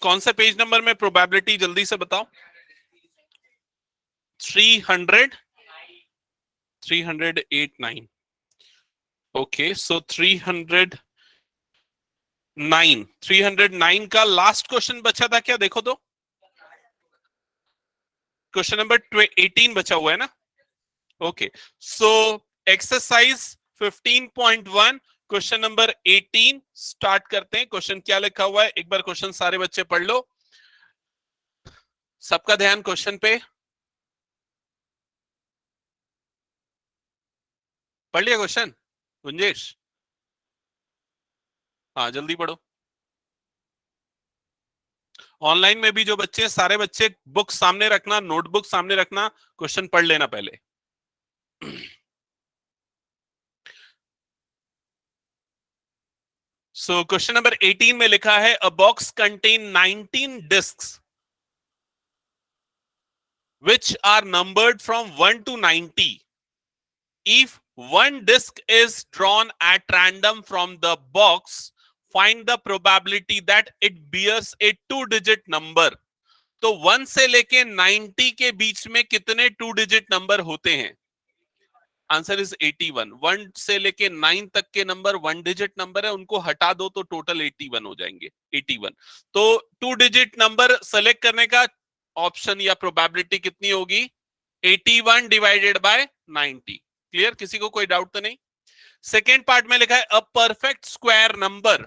कौन सा page number में प्रोबेबिलिटी, जल्दी से बताओ। 389। ओके, सो 309 का लास्ट क्वेश्चन बचा था क्या, देखो तो। क्वेश्चन नंबर 18 बचा हुआ है ना। Okay, so exercise 15.1 question number 18 start करते हैं। क्वेश्चन क्या लिखा हुआ है, एक बार क्वेश्चन सारे बच्चे पढ़ लो। सबका ध्यान क्वेश्चन पे। पढ़ लिया क्वेश्चन गुंजेश? हाँ जल्दी पढ़ो। ऑनलाइन में भी जो बच्चे, सारे बच्चे बुक सामने रखना, नोटबुक सामने रखना, क्वेश्चन पढ़ लेना पहले। सो क्वेश्चन नंबर 18 में लिखा है a box contain 19 discs which are numbered from 1 to 90. If one disk is drawn at random from the box, find the probability that it bears a 2-digit number. तो 1 से लेके 90 के बीच में कितने 2-digit number होते हैं? Answer is 81। 1 से लेके 9 तक के नंबर 1-digit नंबर है, उनको हटा दो तो टोटल 81 हो जाएंगे। 81 तो 2-digit नंबर सेलेक्ट करने का ऑप्शन या प्रोबेबिलिटी कितनी होगी? 81 डिवाइडेड बाय 90। क्लियर? किसी को कोई डाउट तो नहीं? सेकेंड पार्ट में लिखा है अ परफेक्ट स्क्वायर नंबर।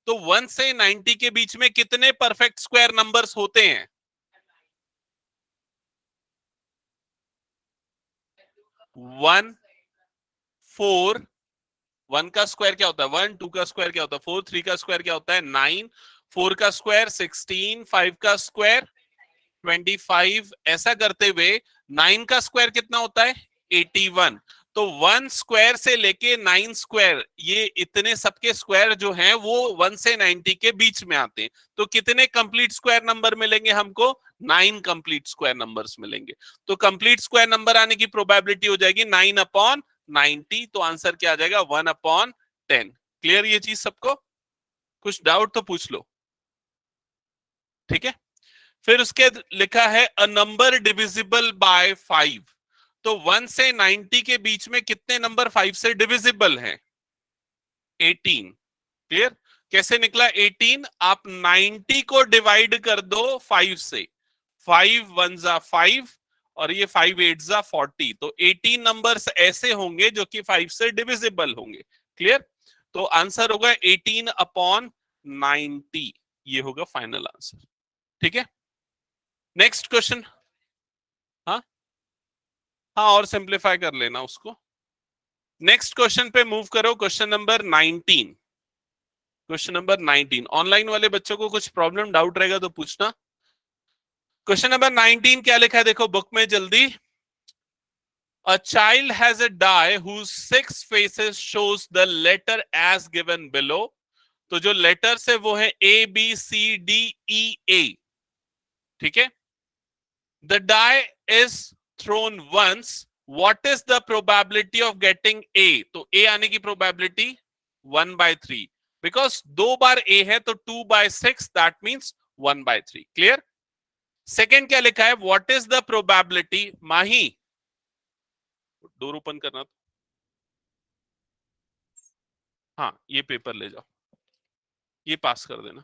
तो 1 से 90 के बीच में कितने परफेक्ट स्क्वायर नंबर्स होते हैं? 1 4 1 का स्क्वायर क्या होता है? 1 2 का स्क्वायर क्या होता है? 4 3 का स्क्वायर क्या होता है? 9 4 का स्क्वायर 16 5 का स्क्वायर 25। ऐसा करते हुए 9 का स्क्वायर कितना होता है? 81। तो 1 स्क्वायर से लेके 9 स्क्वायर, ये इतने सबके स्क्वायर जो हैं वो 1 से 90 के बीच में आते हैं। तो कितने कंप्लीट स्क्वायर नंबर मिलेंगे हमको? 9 कंप्लीट स्क्वायर नंबर्स मिलेंगे। तो कंप्लीट स्क्वायर नंबर आने की प्रोबेबिलिटी हो जाएगी 9/90। तो आंसर क्या आ जाएगा? 1/10। क्लियर ये चीज सबको? कुछ डाउट तो पूछ लो। ठीक है, फिर उसके लिखा है अ नंबर डिविजिबल बाय 5। तो 1 से 90 के बीच में कितने नंबर 5 से डिविजिबल हैं? 18। क्लियर? कैसे निकला 18? आप 90 को डिवाइड कर दो 5 से। 5 1 जा 5 और ये 5 8 जा 40। तो 18 नंबर्स ऐसे होंगे जो कि 5 से डिविजिबल होंगे। क्लियर? तो आंसर होगा 18/90। ये होगा फाइनल आंसर। ठीक है, नेक्स्ट क्वेश्चन। हाँ हाँ, और सिंप्लीफाई कर लेना उसको। नेक्स्ट क्वेश्चन पे मूव करो। Question number 19। Question number 19। Online वाले बच्चों को कुछ प्रॉब्लम डाउट रहेगा तो पूछना। क्वेश्चन नंबर 19 क्या लिखा है देखो बुक में जल्दी। A child has a die whose 6 faces shows the letter as given below. तो जो लेटर्स है वो है ABCDEA। ठीक है, the die is thrown once. What is the probability of getting A? तो A आने की probability 1/3, because 2 बार A है तो 2/6, that means 1/3। क्लियर? सेकेंड क्या लिखा है? What is the probability? Mahi door open करना। हाँ, ये पेपर ले जाओ, ये पास कर देना।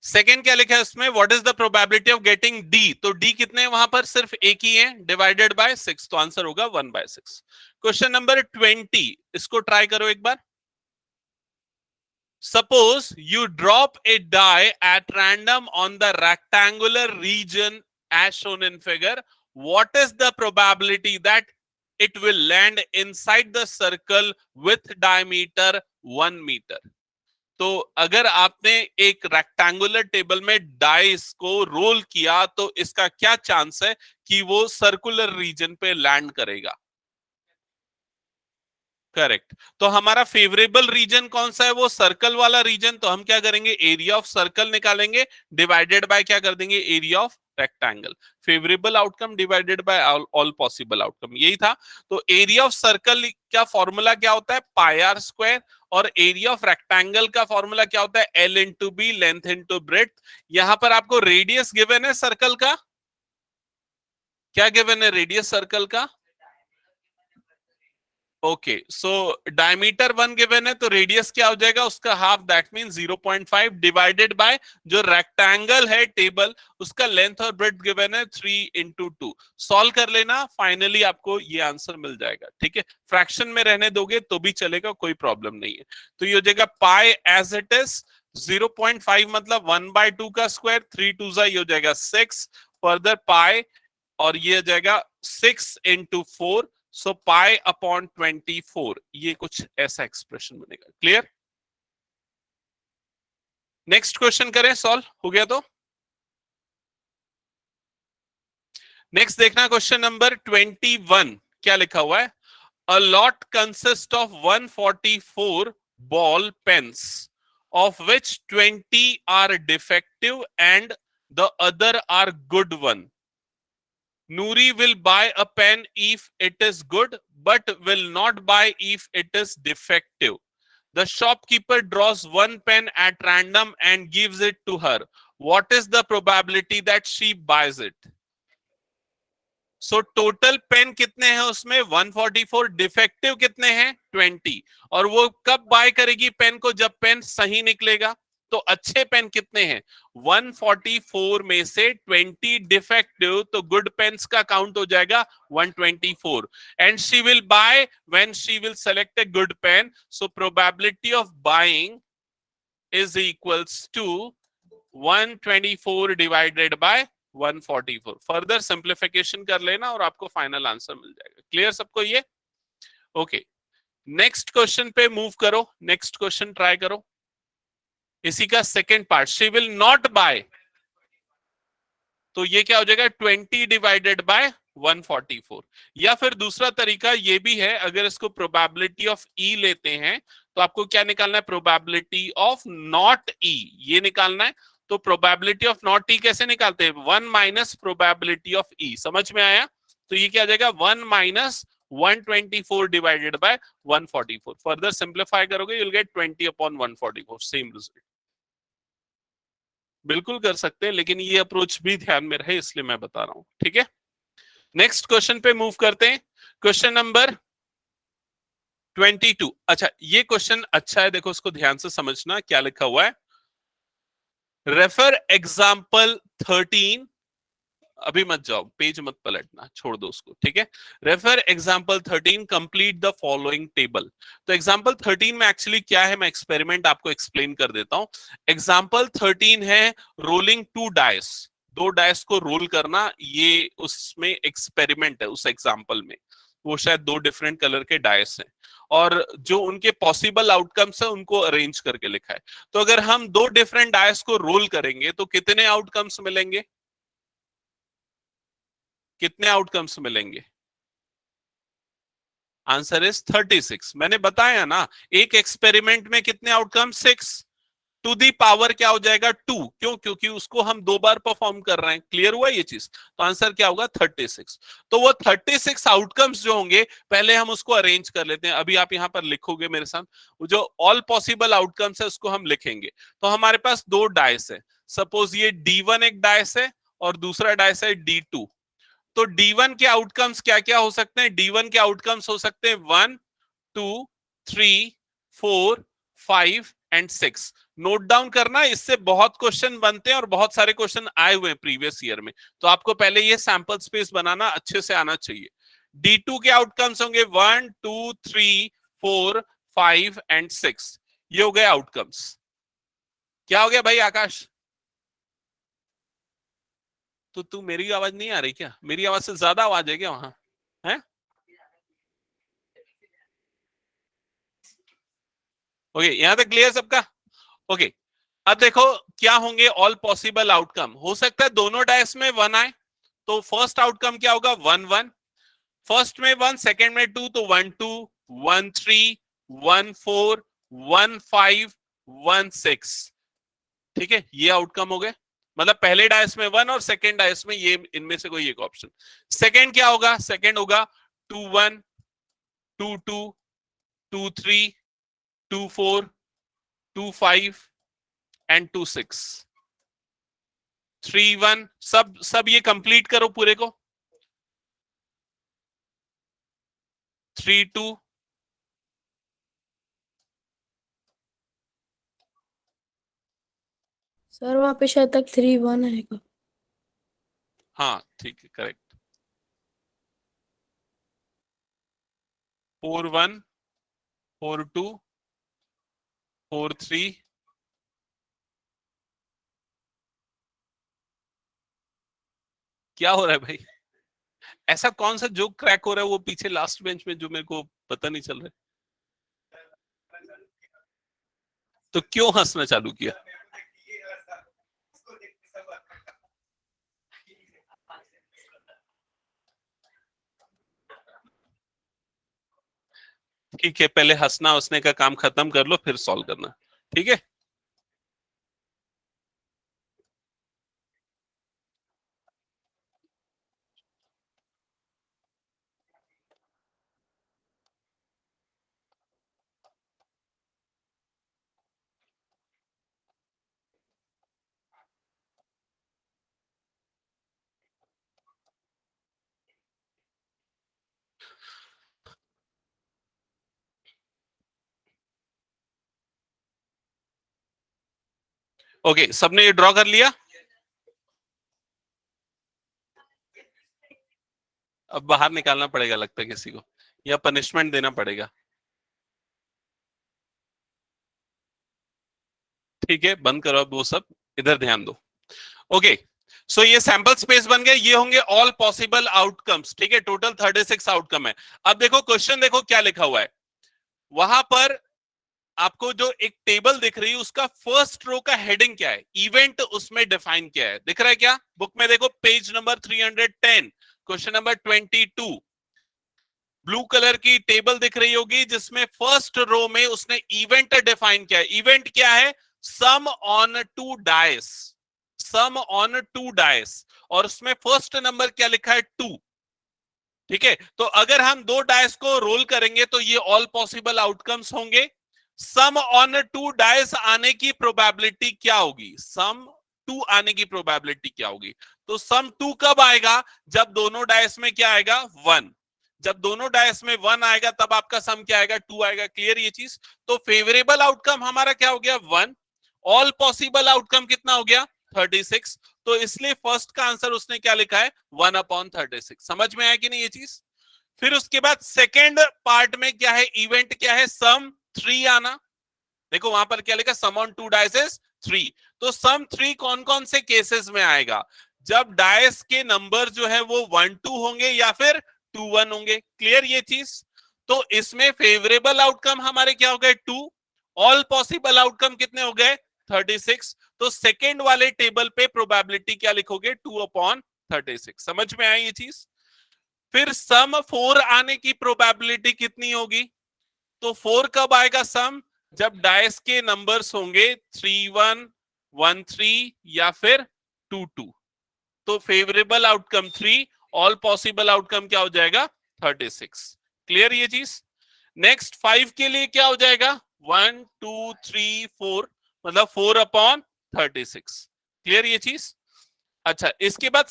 सेकेंड क्या लिखा है उसमें? What is the probability of getting D? तो डी कितने हैं वहां पर? सिर्फ एक ही है, डिवाइडेड बाय 6। तो आंसर होगा 1/6। क्वेश्चन नंबर 20, इसको ट्राई करो एक बार। Suppose you drop a die at random on the rectangular region as shown in figure. What is the probability that it will land inside the circle with diameter 1 meter? तो अगर आपने एक rectangular table में dice को role किया तो इसका क्या चांस है कि वो सर्कुलर रीजन पे लैंड करेगा? करेक्ट। तो हमारा फेवरेबल रीजन कौन सा है? वो सर्कल वाला रीजन। तो हम क्या करेंगे? एरिया ऑफ सर्कल निकालेंगे, डिवाइडेड बाय क्या कर देंगे? Area of rectangle, favourable outcome divided by all possible outcome, यही था। तो एरिया ऑफ सर्कल का फॉर्मूला क्या होता है, पाई आर स्क्वायर, और एरिया ऑफ रेक्टेंगल का फॉर्मूला क्या होता है, L into B, length into breadth. यहां पर आपको रेडियस गिवन है सर्कल का, क्या गिवन है रेडियस सर्कल का, ओके, सो डायमीटर 1 गिवन है, तो रेडियस क्या हो जाएगा उसका half, that mean 0.5 divided by जो रेक्टेंगल है टेबल उसका लेंथ और ब्रेड्थ गिवन है 3 इंटू 2। सॉल्व कर लेना, फाइनली आपको ये आंसर मिल जाएगा। ठीक है, फ्रैक्शन में रहने दोगे तो भी चलेगा, कोई प्रॉब्लम नहीं है। तो ये हो जाएगा पाई एज इट इज 0.5 मतलब 1/2 का स्क्वायर, 3 2 ये हो जाएगा 6, फर्दर पाई, और ये हो जाएगा 6 इंटू 4, सो पाई अपॉन 24, ये कुछ ऐसा एक्सप्रेशन बनेगा। क्लियर, नेक्स्ट क्वेश्चन करें, सॉल्व हो गया तो नेक्स्ट देखना क्वेश्चन नंबर 21, क्या लिखा हुआ है, a lot consist of 144 ball pens of which 20 are defective and the other are good one. Noori will buy a pen if it is good, but will not buy if it is defective. The shopkeeper draws one pen at random and gives it to her. What is the probability that she buys it? So total pen कितने हैं उसमें 144, defective कितने हैं 20, और वो कब bye करेगी pen को, जब पेन सही निकलेगा। तो अच्छे पेन कितने हैं 144 में से 20 डिफेक्टिव, तो गुड पेन्स का काउंट हो जाएगा 124, and she will buy when she will select a good pen, so probability of buying is equals to 124 divided by 144। Further simplification कर लेना और आपको फाइनल आंसर मिल जाएगा। क्लियर सबको ये, ओके। नेक्स्ट क्वेश्चन पे मूव करो, नेक्स्ट क्वेश्चन ट्राई करो, इसी का second part, she will not buy, तो ये क्या हो जाएगा 20 डिवाइडेड बाय 144। या फिर दूसरा तरीका ये भी है, अगर इसको प्रोबेबिलिटी ऑफ ई लेते हैं तो आपको क्या निकालना है, प्रोबेबिलिटी ऑफ नॉट ई, ये निकालना है। तो प्रोबेबिलिटी ऑफ नॉट ई कैसे निकालते हैं, 1 माइनस प्रोबेबिलिटी ऑफ ई, समझ में आया। तो ये क्या आ जाएगा 1 minus 124 divided by 144। Further simplify करोगे you will get 20 upon 144, same result. बिल्कुल कर सकते हैं, लेकिन ये अप्रोच भी ध्यान में रहे इसलिए मैं बता रहा हूं। ठीक है, नेक्स्ट क्वेश्चन पे मूव करते हैं, क्वेश्चन नंबर 22। अच्छा, ये क्वेश्चन अच्छा है, देखो इसको ध्यान से समझना, क्या लिखा हुआ है, रेफर एग्जाम्पल 13, अभी मत जाओ, पेज मत पलटना, छोड़ दो उसको। ठीक है, refer example 13, complete the following table. तो एग्जाम्पल 13 में एक्चुअली क्या है, मैं एक्सपेरिमेंट आपको एक्सप्लेन कर देता हूं। एग्जाम्पल 13 है रोलिंग 2 डाइस, 2 डाइस को रोल करना, ये उसमें एक्सपेरिमेंट है उस एग्जाम्पल में। वो शायद 2 डिफरेंट कलर के डाइस हैं और जो उनके पॉसिबल आउटकम्स है उनको अरेंज करके लिखा है। तो अगर हम 2 डिफरेंट डाइस को रोल करेंगे तो कितने आउटकम्स मिलेंगे, कितने आउटकम्स मिलेंगे, आंसर इज 36। मैंने बताया ना, एक एक्सपेरिमेंट में कितने आउटकम, 6 टू दी पावर क्या हो जाएगा 2, क्यों, क्योंकि उसको हम 2 बार परफॉर्म कर रहे हैं। क्लियर हुआ ये चीज, तो आंसर क्या होगा 36। तो वो 36 आउटकम्स जो होंगे पहले हम उसको अरेंज कर लेते हैं। अभी आप यहां पर लिखोगे मेरे साथ, जो ऑल पॉसिबल आउटकम्स है उसको हम लिखेंगे। तो हमारे पास 2 डाइस है, सपोज ये D1 एक डाइस है और दूसरा डाइस है D2। तो D1 के आउटकम्स क्या क्या हो सकते हैं, D1 के आउटकम्स हो सकते हैं 1 2 3 4 5 एंड 6। नोट डाउन करना, इससे बहुत क्वेश्चन बनते हैं और बहुत सारे क्वेश्चन आए हुए हैं प्रीवियस ईयर में। तो आपको पहले ये सैंपल स्पेस बनाना अच्छे से आना चाहिए। D2 के आउटकम्स होंगे 1 2 3 4 5 एंड 6, ये हो गए आउटकम्स। क्या हो गया भाई आकाश, तो तू मेरी आवाज नहीं आ रही क्या, मेरी आवाज से ज्यादा आवाज है क्या वहां, है ओके, यहां तक क्लियर सबका, ओके। अब देखो क्या होंगे ऑल पॉसिबल आउटकम, हो सकता है दोनों डाइस में 1 आए, तो फर्स्ट आउटकम क्या होगा 1 1, फर्स्ट में 1 सेकंड में 2, तो 1 2 1 3 1 4 1 5 1 6। ठीक है, ये आउटकम हो गए, मतलब पहले डायस में 1 और सेकेंड डायस में ये इनमें से कोई एक ऑप्शन। सेकेंड क्या होगा? सेकेंड होगा 2-1, 2-2, 2-3, 2-4, 2-5 एंड 2-6, 3-1। सब ये कंप्लीट करो पूरे को। 3-2, सर वहाँ पे शायद तक 3-1 आएगा। हाँ ठीक है, करेक्ट। 4-1, 4-2, 4-3, क्या हो रहा है भाई? ऐसा कौन सा जोक क्रैक हो रहा है वो पीछे लास्ट बेंच में जो मेरे को पता नहीं चल रहा है? तो क्यों हंसना चालू किया? ठीक है, पहले हंसना हंसने का काम खत्म कर लो, फिर सॉल्व करना, ठीक है? ओके, सबने ये ड्रॉ कर लिया? अब बाहर निकालना पड़ेगा लगता है किसी को, या पनिशमेंट देना पड़ेगा। ठीक है, बंद करो अब वो सब, इधर ध्यान दो। ओके, सो ये सैंपल स्पेस बन गए, ये होंगे ऑल पॉसिबल आउटकम्स। ठीक है, टोटल 36 आउटकम है। अब देखो क्वेश्चन, देखो क्या लिखा हुआ है वहां पर। आपको जो एक टेबल दिख रही है उसका फर्स्ट रो का हेडिंग क्या है, इवेंट उसमें डिफाइन किया है, दिख रहा है क्या? बुक में देखो page number 310, question number 22। Blue colour की टेबल दिख रही होगी जिसमें फर्स्ट रो में उसने इवेंट डिफाइन किया है। इवेंट क्या है? Sum on two dice, sum on two dice, और उसमें फर्स्ट नंबर क्या लिखा है? 2। ठीक है, तो अगर हम दो डाइस को रोल करेंगे तो ये ऑल पॉसिबल आउटकम्स होंगे। सम ऑन टू डाइस आने की प्रोबेबिलिटी क्या होगी? सम 2 आने की प्रोबेबिलिटी क्या होगी? तो सम 2 कब आएगा? जब दोनों डाइस में क्या आएगा? 1। जब दोनों डाइस में 1 आएगा तब आपका सम क्या आएगा? 2 आएगा। क्लियर ये चीज? तो फेवरेबल आउटकम हमारा क्या हो गया? 1। ऑल पॉसिबल आउटकम कितना हो गया? 36। तो इसलिए फर्स्ट का आंसर उसने क्या लिखा है? 1/36। समझ में आया कि नहीं ये चीज? फिर उसके बाद सेकेंड पार्ट में क्या है? इवेंट क्या है? सम 3 आना। देखो वहां पर क्या लिखा? सम ऑन टू डाइस इज 3। तो सम 3 कौन कौन से केसेस में आएगा? जब डाइस के नंबर जो है वो 1-2 होंगे या फिर 2-1 होंगे। क्लियर ये चीज? तो इसमें फेवरेबल आउटकम हमारे क्या हो गए? 2। ऑल पॉसिबल आउटकम कितने हो गए? 36। तो सेकेंड वाले टेबल पे प्रोबेबिलिटी क्या लिखोगे? 2/36। समझ में आई ये चीज? फिर सम 4 आने की प्रोबेबिलिटी कितनी होगी? तो 4 कब आएगा सम? जब डाइस के नंबर्स होंगे 3-1, 1-3 या फिर 2-2। तो favourable outcome 3, all possible outcome क्या हो जाएगा? 36। क्लियर ये चीज? नेक्स्ट 5 के लिए क्या हो जाएगा? 1, 2, 3, 4, मतलब 4/36। क्लियर ये चीज? अच्छा, इसके बाद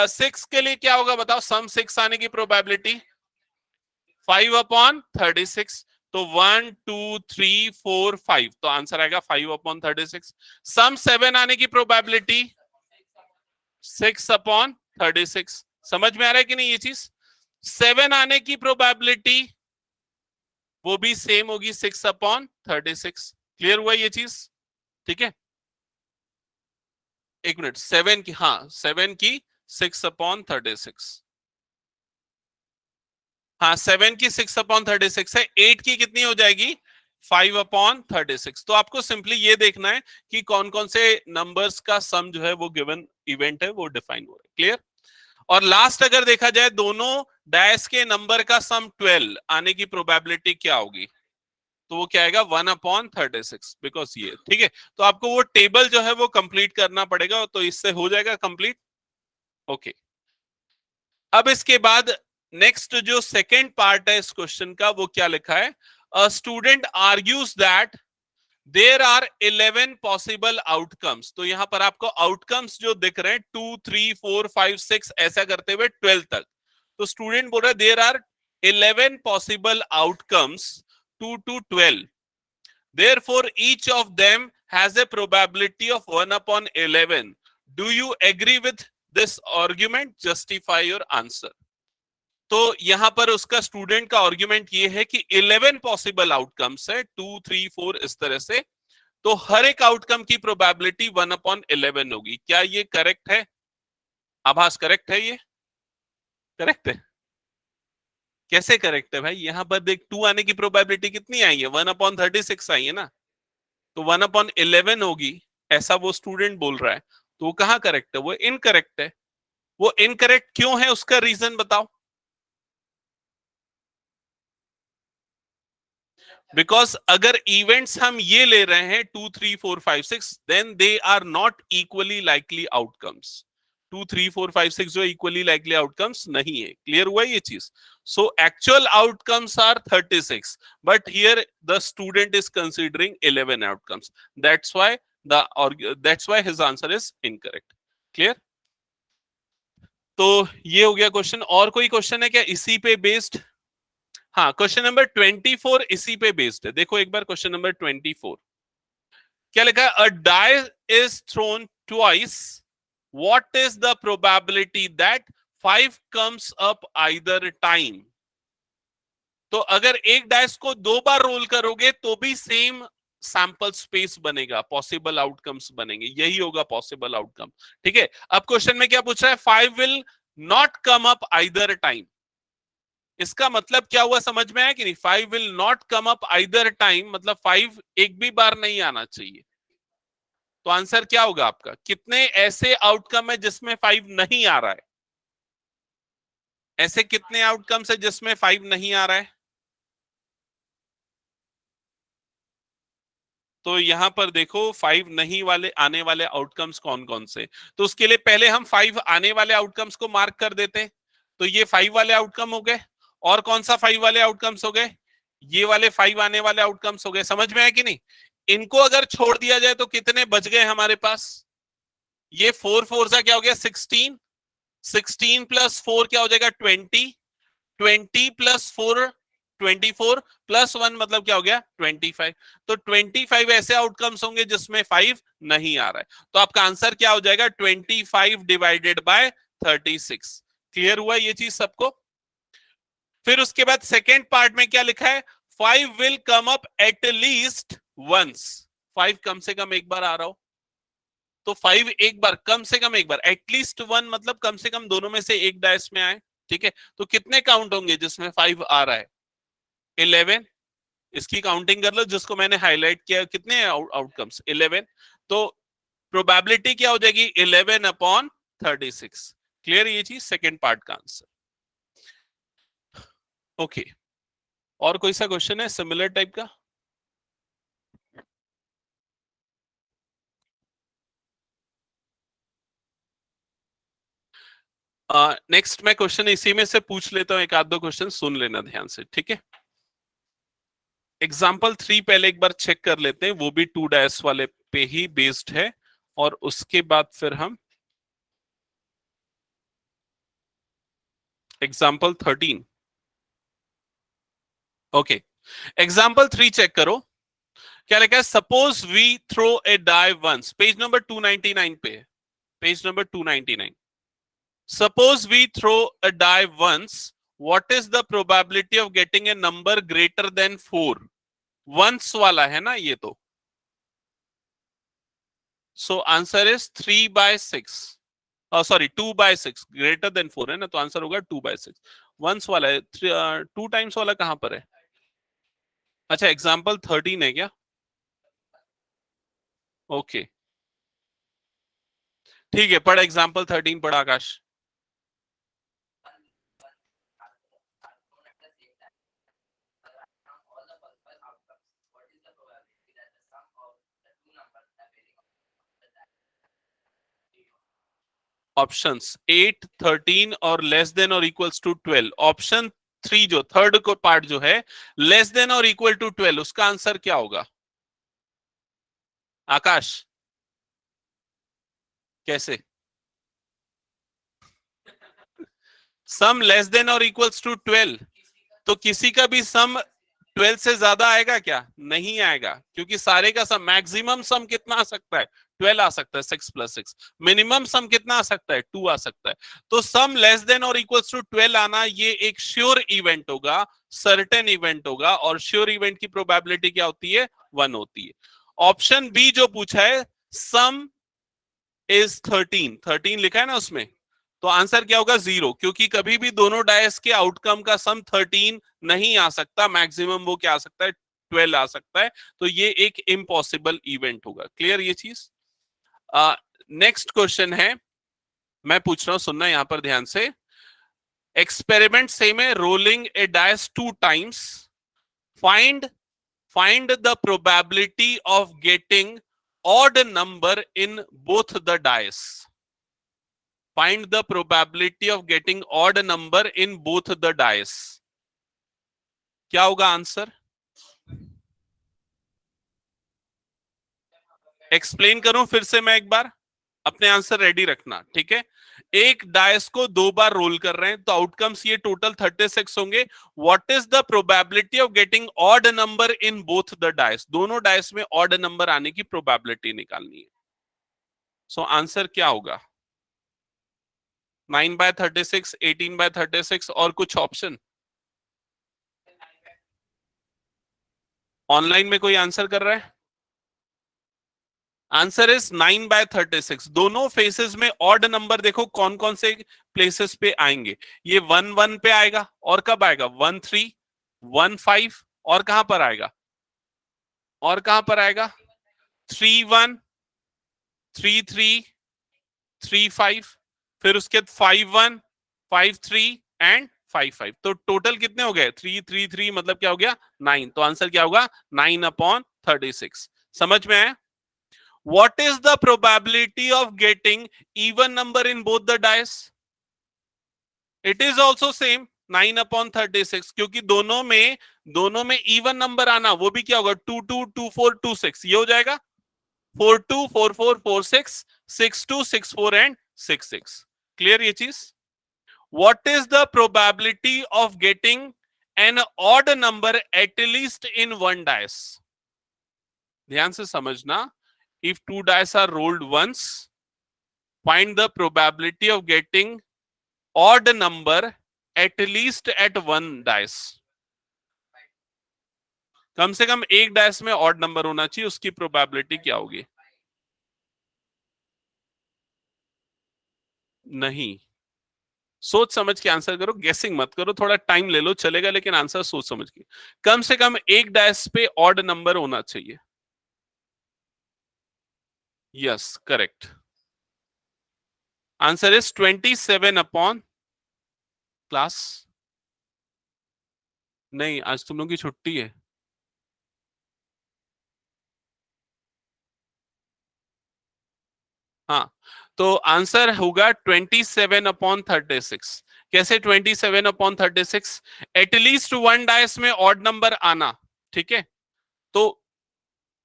6 के लिए क्या होगा बताओ? सम 6 आने की प्रोबेबिलिटी 5/36। तो 1, 2, 3, 4, 5, तो आंसर आएगा 5/36। सम 7 आने की प्रोबेबिलिटी 6/36। समझ में आ रहा है कि नहीं ये चीज? 7 आने की प्रोबेबिलिटी वो भी सेम होगी, 6/36। क्लियर हुआ ये चीज? ठीक है, एक मिनट, 7 की, हाँ 7 की 6/36, हाँ 7 की 6/36 है। 8 की कितनी हो जाएगी? 5/36। तो आपको सिंपली ये देखना है कि कौन कौन से नंबर्स का सम जो है वो गिवन इवेंट है वो डिफाइन हो रहा है। क्लियर? और लास्ट अगर देखा जाए दोनों डैश के नंबर का सम 12 आने की प्रोबेबिलिटी क्या होगी? तो वो क्या आएगा 1/36 बिकॉज ये ठीक है। तो आपको वो टेबल जो है वो कंप्लीट करना पड़ेगा, तो इससे हो जाएगा कंप्लीट। ओके, अब इसके बाद नेक्स्ट जो सेकेंड पार्ट है इस क्वेश्चन का वो क्या लिखा है, a student argues that there are 11 possible outcomes. तो यहां पर आपको आउटकम्स जो दिख रहे हैं 2 3 4 5 6 ऐसा करते हुए 12 तक। तो स्टूडेंट बोल रहा है there are 11 possible outcomes 2 to 12, therefore each of them has a probability of 1/11. Do you agree with this argument? Justify your answer. तो यहां पर उसका स्टूडेंट का आर्ग्यूमेंट ये है कि 11 पॉसिबल आउटकम्स है, 2 3 4 इस तरह से, तो हर एक आउटकम की प्रोबेबिलिटी 1/11 होगी। क्या ये करेक्ट है? आभास करेक्ट है? ये करेक्ट है? कैसे करेक्ट है भाई? यहां पर देख 2 आने की प्रोबेबिलिटी कितनी आई है? 1/36 आई है ना, तो 1/11 होगी, ऐसा वो स्टूडेंट बोल रहा है। तो वो कहां करेक्ट है? वो इनकरेक्ट है। वो इनकरेक्ट क्यों है, उसका रीजन बताओ। बिकॉज अगर इवेंट्स हम ये ले रहे हैं 2 3 4 5 6, then they are not equally likely outcomes. 2 3 4 5 6 जो इक्वली लाइकली आउटकम्स नहीं है। क्लियर हुआ ये चीज? So actual outcomes are 36, but here the student is considering 11 outcomes, that's why that's why his answer is incorrect. Clear? तो ये हो गया क्वेश्चन। और कोई क्वेश्चन है क्या इसी पे बेस्ड? हाँ, क्वेश्चन नंबर 24 इसी पे बेस्ड है। देखो एक बार क्वेश्चन नंबर 24 क्या लिखा है, a die is thrown twice, what is the probability that 5 comes up either time. तो अगर एक डाइस को 2 बार रोल करोगे तो भी सेम सैंपल स्पेस बनेगा, पॉसिबल आउटकम्स बनेंगे, यही होगा पॉसिबल आउटकम। ठीक है, अब क्वेश्चन में क्या पूछ रहा है, 5 will not come up either time. इसका मतलब क्या हुआ, समझ में आया कि नहीं? 5 will not come up either time मतलब 5 एक भी बार नहीं आना चाहिए। तो आंसर क्या होगा आपका? कितने ऐसे आउटकम है जिसमें 5 नहीं आ रहा है? ऐसे कितने आउटकम्स है जिसमें 5 नहीं आ रहा है? तो यहां पर देखो 5 नहीं वाले आने वाले आउटकम्स कौन कौन से। तो उसके लिए पहले हम 5 आने वाले आउटकम्स को मार्क कर देते। तो ये 5 वाले आउटकम हो गए। और कौन सा 5 वाले आउटकम्स हो गए? ये वाले 5 आने वाले आउटकम्स हो गए। समझ में आया कि नहीं? इनको अगर छोड़ दिया जाए तो कितने बच गए हमारे पास? ये 4 4 सा क्या हो गया 16, 16 प्लस 4 क्या हो जाएगा 20, 20 प्लस 4 24 प्लस 1 मतलब क्या हो गया 25। तो 25 ऐसे आउटकम्स होंगे जिसमें 5 नहीं आ रहा है। तो आपका आंसर क्या हो जाएगा 25 डिवाइडेड बाय 36। क्लियर हुआ ये चीज सबको? फिर उसके बाद सेकेंड पार्ट में क्या लिखा है, 5 will come up at least once. 5 कम से कम एक बार आ रहा हो, तो 5 एक बार, कम से कम एक बार, एटलीस्ट 1 मतलब कम से कम दोनों में से एक डायस में आए। ठीक है, तो कितने काउंट होंगे जिसमें 5 आ रहा है? 11। इसकी काउंटिंग कर लो जिसको मैंने हाईलाइट किया, कितने आउटकम्स 11। तो प्रोबेबिलिटी क्या हो जाएगी 11/36। क्लियर ये चीज? सेकेंड पार्ट का आंसर। ओके, और कोई सा क्वेश्चन है सिमिलर टाइप का? नेक्स्ट मैं क्वेश्चन इसी में से पूछ लेता हूं, एक आध दो क्वेश्चन सुन लेना ध्यान से। ठीक है, एग्जाम्पल 3 पहले एक बार चेक कर लेते हैं, वो भी 2 डायस वाले पे ही बेस्ड है, और उसके बाद फिर हम एग्जाम्पल 13। ओके, एग्जाम्पल 3 चेक करो। क्या लिखा है, suppose we throw a die once. Page number 299 पे है, page number 299। Suppose we throw a die once, what is the probability of getting a number greater than 4। Once वाला है ना ये तो, so answer is 3/6। Sorry 2/6, greater than 4 है ना, तो आंसर होगा 2/6। वंस वाला है, 2 टाइम्स वाला कहां पर है? अच्छा, एग्जाम्पल 13 है क्या? ओके, ठीक है, पढ़ एग्जाम्पल 13, पढ़ आकाश। ऑप्शंस 8, 13 और लेस देन और इक्वल्स टू 12। ऑप्शन 3 जो थर्ड को पार्ट जो है लेस देन और इक्वल टू 12, उसका आंसर क्या होगा? आकाश कैसे? सम लेस देन और इक्वल्स टू 12, तो किसी का भी सम 12 से ज्यादा आएगा क्या? नहीं आएगा, क्योंकि सारे का सम मैक्सिमम सम कितना आ सकता है? 12 आ सकता है, 6 + 6। मिनिमम सम कितना आ सकता है? 2 आ सकता है। तो सम लेस देन और इक्वल्स टू 12 आना ये एक श्योर इवेंट होगा, सर्टेन इवेंट होगा, और श्योर इवेंट की प्रोबेबिलिटी क्या होती है? 1 होती है। ऑप्शन बी जो पूछा है सम इज 13, 13 लिखा है ना उसमें, तो आंसर क्या होगा? 0, क्योंकि कभी भी दोनों डायस के आउटकम का सम 13 नहीं आ सकता, मैक्सिमम वो क्या आ सकता है? 12 आ सकता है। तो ये एक इम्पॉसिबल इवेंट होगा। क्लियर ये चीज? नेक्स्ट क्वेश्चन है, मैं पूछ रहा हूं, सुनना यहां पर ध्यान से। एक्सपेरिमेंट सेम है, rolling a dice 2 times, find find the probability of getting odd number in both the dice. Find the probability of getting odd number in both the dice. क्या होगा आंसर? एक्सप्लेन करूं फिर से मैं एक बार, अपने answer ready रखना, ठीक है? एक डायस को 2 बार रोल कर रहे हैं, तो आउटकम्स ये टोटल 36 होंगे। What is the probability of getting odd number in both the dice? दोनों डायस में ऑड नंबर आने की प्रोबेबिलिटी निकालनी है। सो आंसर क्या होगा? 9/36, 18/36 और कुछ ऑप्शन? ऑनलाइन में कोई आंसर कर रहा है? Answer is 9/36। दोनों फेसेस में ऑड नंबर देखो कौन कौन से प्लेसेस पे आएंगे। ये 1 1 पे आएगा, और कब आएगा? 1 3, 1 5, और कहां पर आएगा? और कहां पर आएगा? 3 1, 3 3, 3 5, फिर उसके 5 1, 5 3 एंड 5 5। तो टोटल कितने हो गए? 3 3 3, मतलब क्या हो गया? 9। तो आंसर क्या होगा? 9/36। समझ में आया? What is the probability of getting even number in both the dice? It is also same 9/36, क्योंकि दोनों में इवन नंबर आना, वो भी क्या होगा? 2 2 2 4 2 6, ये हो जाएगा 4 2 4 4 4 6 6 2 6 4 एंड 6 6। क्लियर ये चीज? What is the probability of getting an odd number at least in one dice? ध्यान से समझना। If 2 dice are rolled once, find the probability of getting odd number at least at one dice. कम से कम एक DISE में odd number होना चाहिए, उसकी प्रोबेबिलिटी क्या होगी? नहीं, सोच समझ के आंसर करो, गेसिंग मत करो। थोड़ा टाइम ले लो, चलेगा, लेकिन आंसर सोच समझ के। कम से कम एक डायस पे ऑड नंबर होना चाहिए। Yes, correct. Answer is 27 upon class. नहीं, आज तुम लोगों की छुट्टी है। हाँ, तो आंसर होगा 27/36। कैसे 27/36? एटलीस्ट वन डायस में ऑड नंबर आना, ठीक है? तो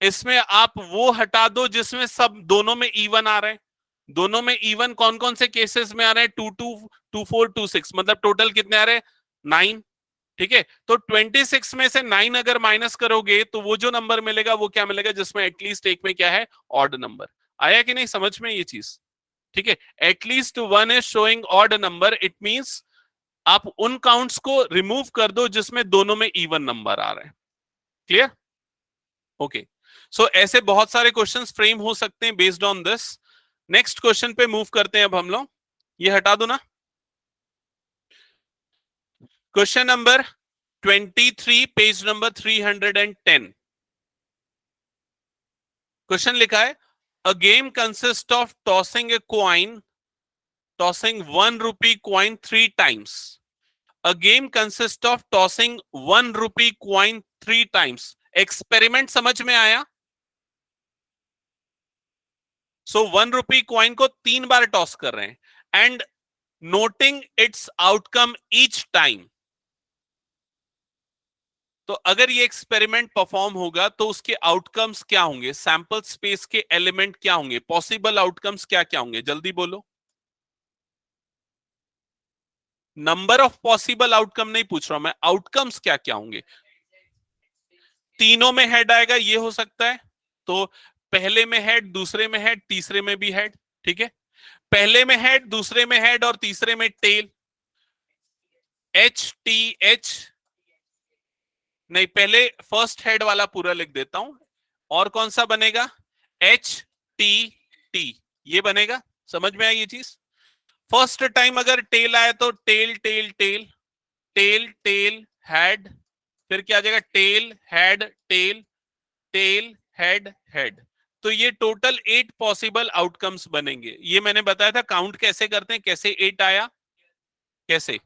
इसमें आप वो हटा दो जिसमें सब दोनों में इवन आ रहे हैं। दोनों में इवन कौन कौन से केसेस में आ रहे हैं? 2 2 2 4 2 6, मतलब टोटल कितने आ रहे हैं? 9, ठीक है? तो 26 में से 9 अगर माइनस करोगे तो वो जो नंबर मिलेगा वो क्या मिलेगा? जिसमें एटलीस्ट एक में क्या है? Odd number. आया कि नहीं समझ में ये चीज? ठीक है, at least one is showing odd number, it means आप उन काउंट्स को रिमूव कर दो जिसमें दोनों में इवन नंबर आ रहे हैं। क्लियर? ओके, सो ऐसे बहुत सारे क्वेश्चंस फ्रेम हो सकते हैं based on this. Next question पे मूव करते हैं अब हम लोग। ये हटा दो ना। Question number 23, page number 310। Question लिखा है, a game consist of tossing a coin, tossing 1 rupee coin 3 times. A game consists of tossing 1 rupee coin 3 times. Experiment समझ में आया? सो 1 रुपी कॉइन को 3 बार टॉस कर रहे हैं। and noting its outcome each time. तो अगर ये एक्सपेरिमेंट परफॉर्म होगा तो उसके आउटकम्स क्या होंगे, सैंपल स्पेस के एलिमेंट क्या होंगे, पॉसिबल आउटकम्स क्या क्या होंगे, जल्दी बोलो. नंबर ऑफ पॉसिबल आउटकम नहीं पूछ रहा हूं मैं, आउटकम्स क्या क्या होंगे. तीनों में हेड आएगा ये हो सकता है, तो पहले में हेड, दूसरे में हेड, तीसरे में भी हेड. ठीक है, पहले में हेड, दूसरे में हेड और तीसरे में टेल. एच टी एच नहीं, पहले फर्स्ट हेड वाला पूरा लिख देता हूं. और कौन सा बनेगा, एच टी टी, ये बनेगा. समझ में आई ये चीज. फर्स्ट टाइम अगर टेल आया तो tail tail tail, tail tail head, फिर क्या आ जाएगा, tail head tail, tail head head. तो ये टोटल 8 पॉसिबल आउटकम्स बनेंगे. ये मैंने बताया था काउंट कैसे करते हैं, कैसे 8 आया, कैसे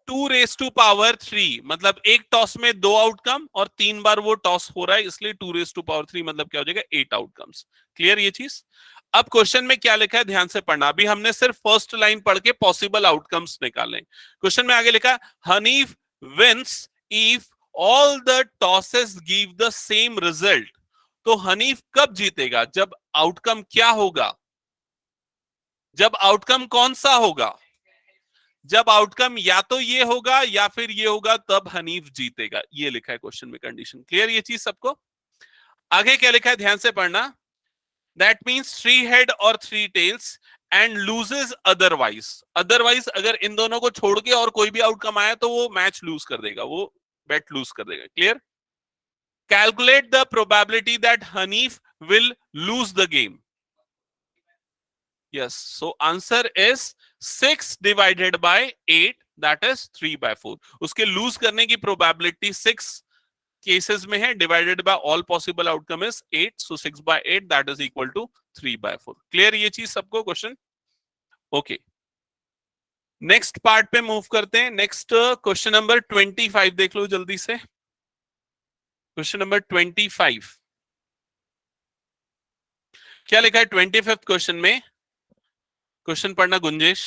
2⁻³ मतलब एक टॉस में 2 आउटकम और 3 बार वो टॉस हो रहा है, इसलिए 2⁻³ मतलब क्या हो जाएगा, 8 आउटकम्स. क्लियर ये चीज. अब क्वेश्चन में क्या लिखा है ध्यान से पढ़ना. अभी हमने सिर्फ फर्स्ट लाइन पढ़ के पॉसिबल आउटकम्स निकाले. क्वेश्चन में आगे लिखा Hanif wins if all the tosses give the same result. तो हनीफ कब जीतेगा, जब आउटकम क्या होगा, जब आउटकम कौन सा होगा, जब आउटकम या तो ये होगा या फिर ये होगा, तब हनीफ जीतेगा. ये लिखा है क्वेश्चन में कंडीशन. क्लियर ये चीज सबको. आगे क्या लिखा है ध्यान से पढ़ना. दैट मींस 3 हेड और 3 tails and loses otherwise. Otherwise अगर इन दोनों को छोड़ के और कोई भी आउटकम आया तो वो मैच लूज कर देगा, वो बेट लूज कर देगा. Clear. Calculate the probability that Hanif will lose the game. Yes, so answer is 6 divided by 8, that is 3/4. उसके लूज करने की प्रोबेबिलिटी 6 केसेस में है, divided by all possible outcome is 8, so 6/8 that is equal to 3/4. Clear ये चीज सबको. Question okay. Next part पे move करते हैं. नेक्स्ट क्वेश्चन नंबर 25 देख लो जल्दी से. क्वेश्चन नंबर 25 क्या लिखा है 25th क्वेश्चन में. क्वेश्चन पढ़ना गुंजेश.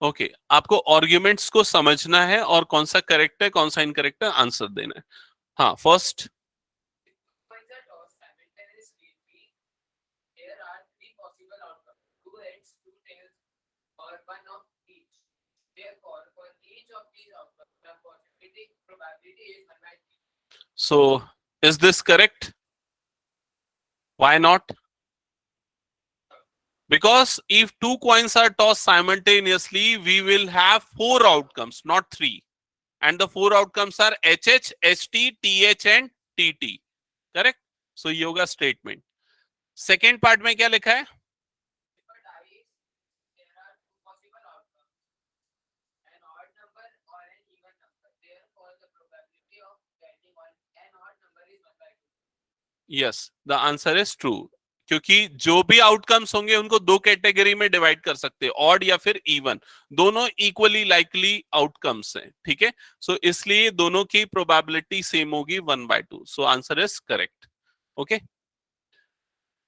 ओके आपको आर्ग्यूमेंट्स को समझना है और कौन सा करेक्ट है कौन सा इनकरेक्ट है आंसर देना है. हाँ first. So is this correct, why not. Because if 2 coins are tossed simultaneously, we will have 4 outcomes, not 3. And the 4 outcomes are HH, HT, TH and TT. Correct? So ये होगा statement. Second part में क्या लिखा है? Yes, the answer is true. क्योंकि जो भी outcomes होंगे उनको दो कैटेगरी में डिवाइड कर सकते हैं, ऑड या फिर इवन. दोनों इक्वली लाइकली आउटकम्स हैं. ठीक है, सो इसलिए दोनों की प्रोबेबिलिटी सेम होगी 1/2. सो answer is correct. Okay.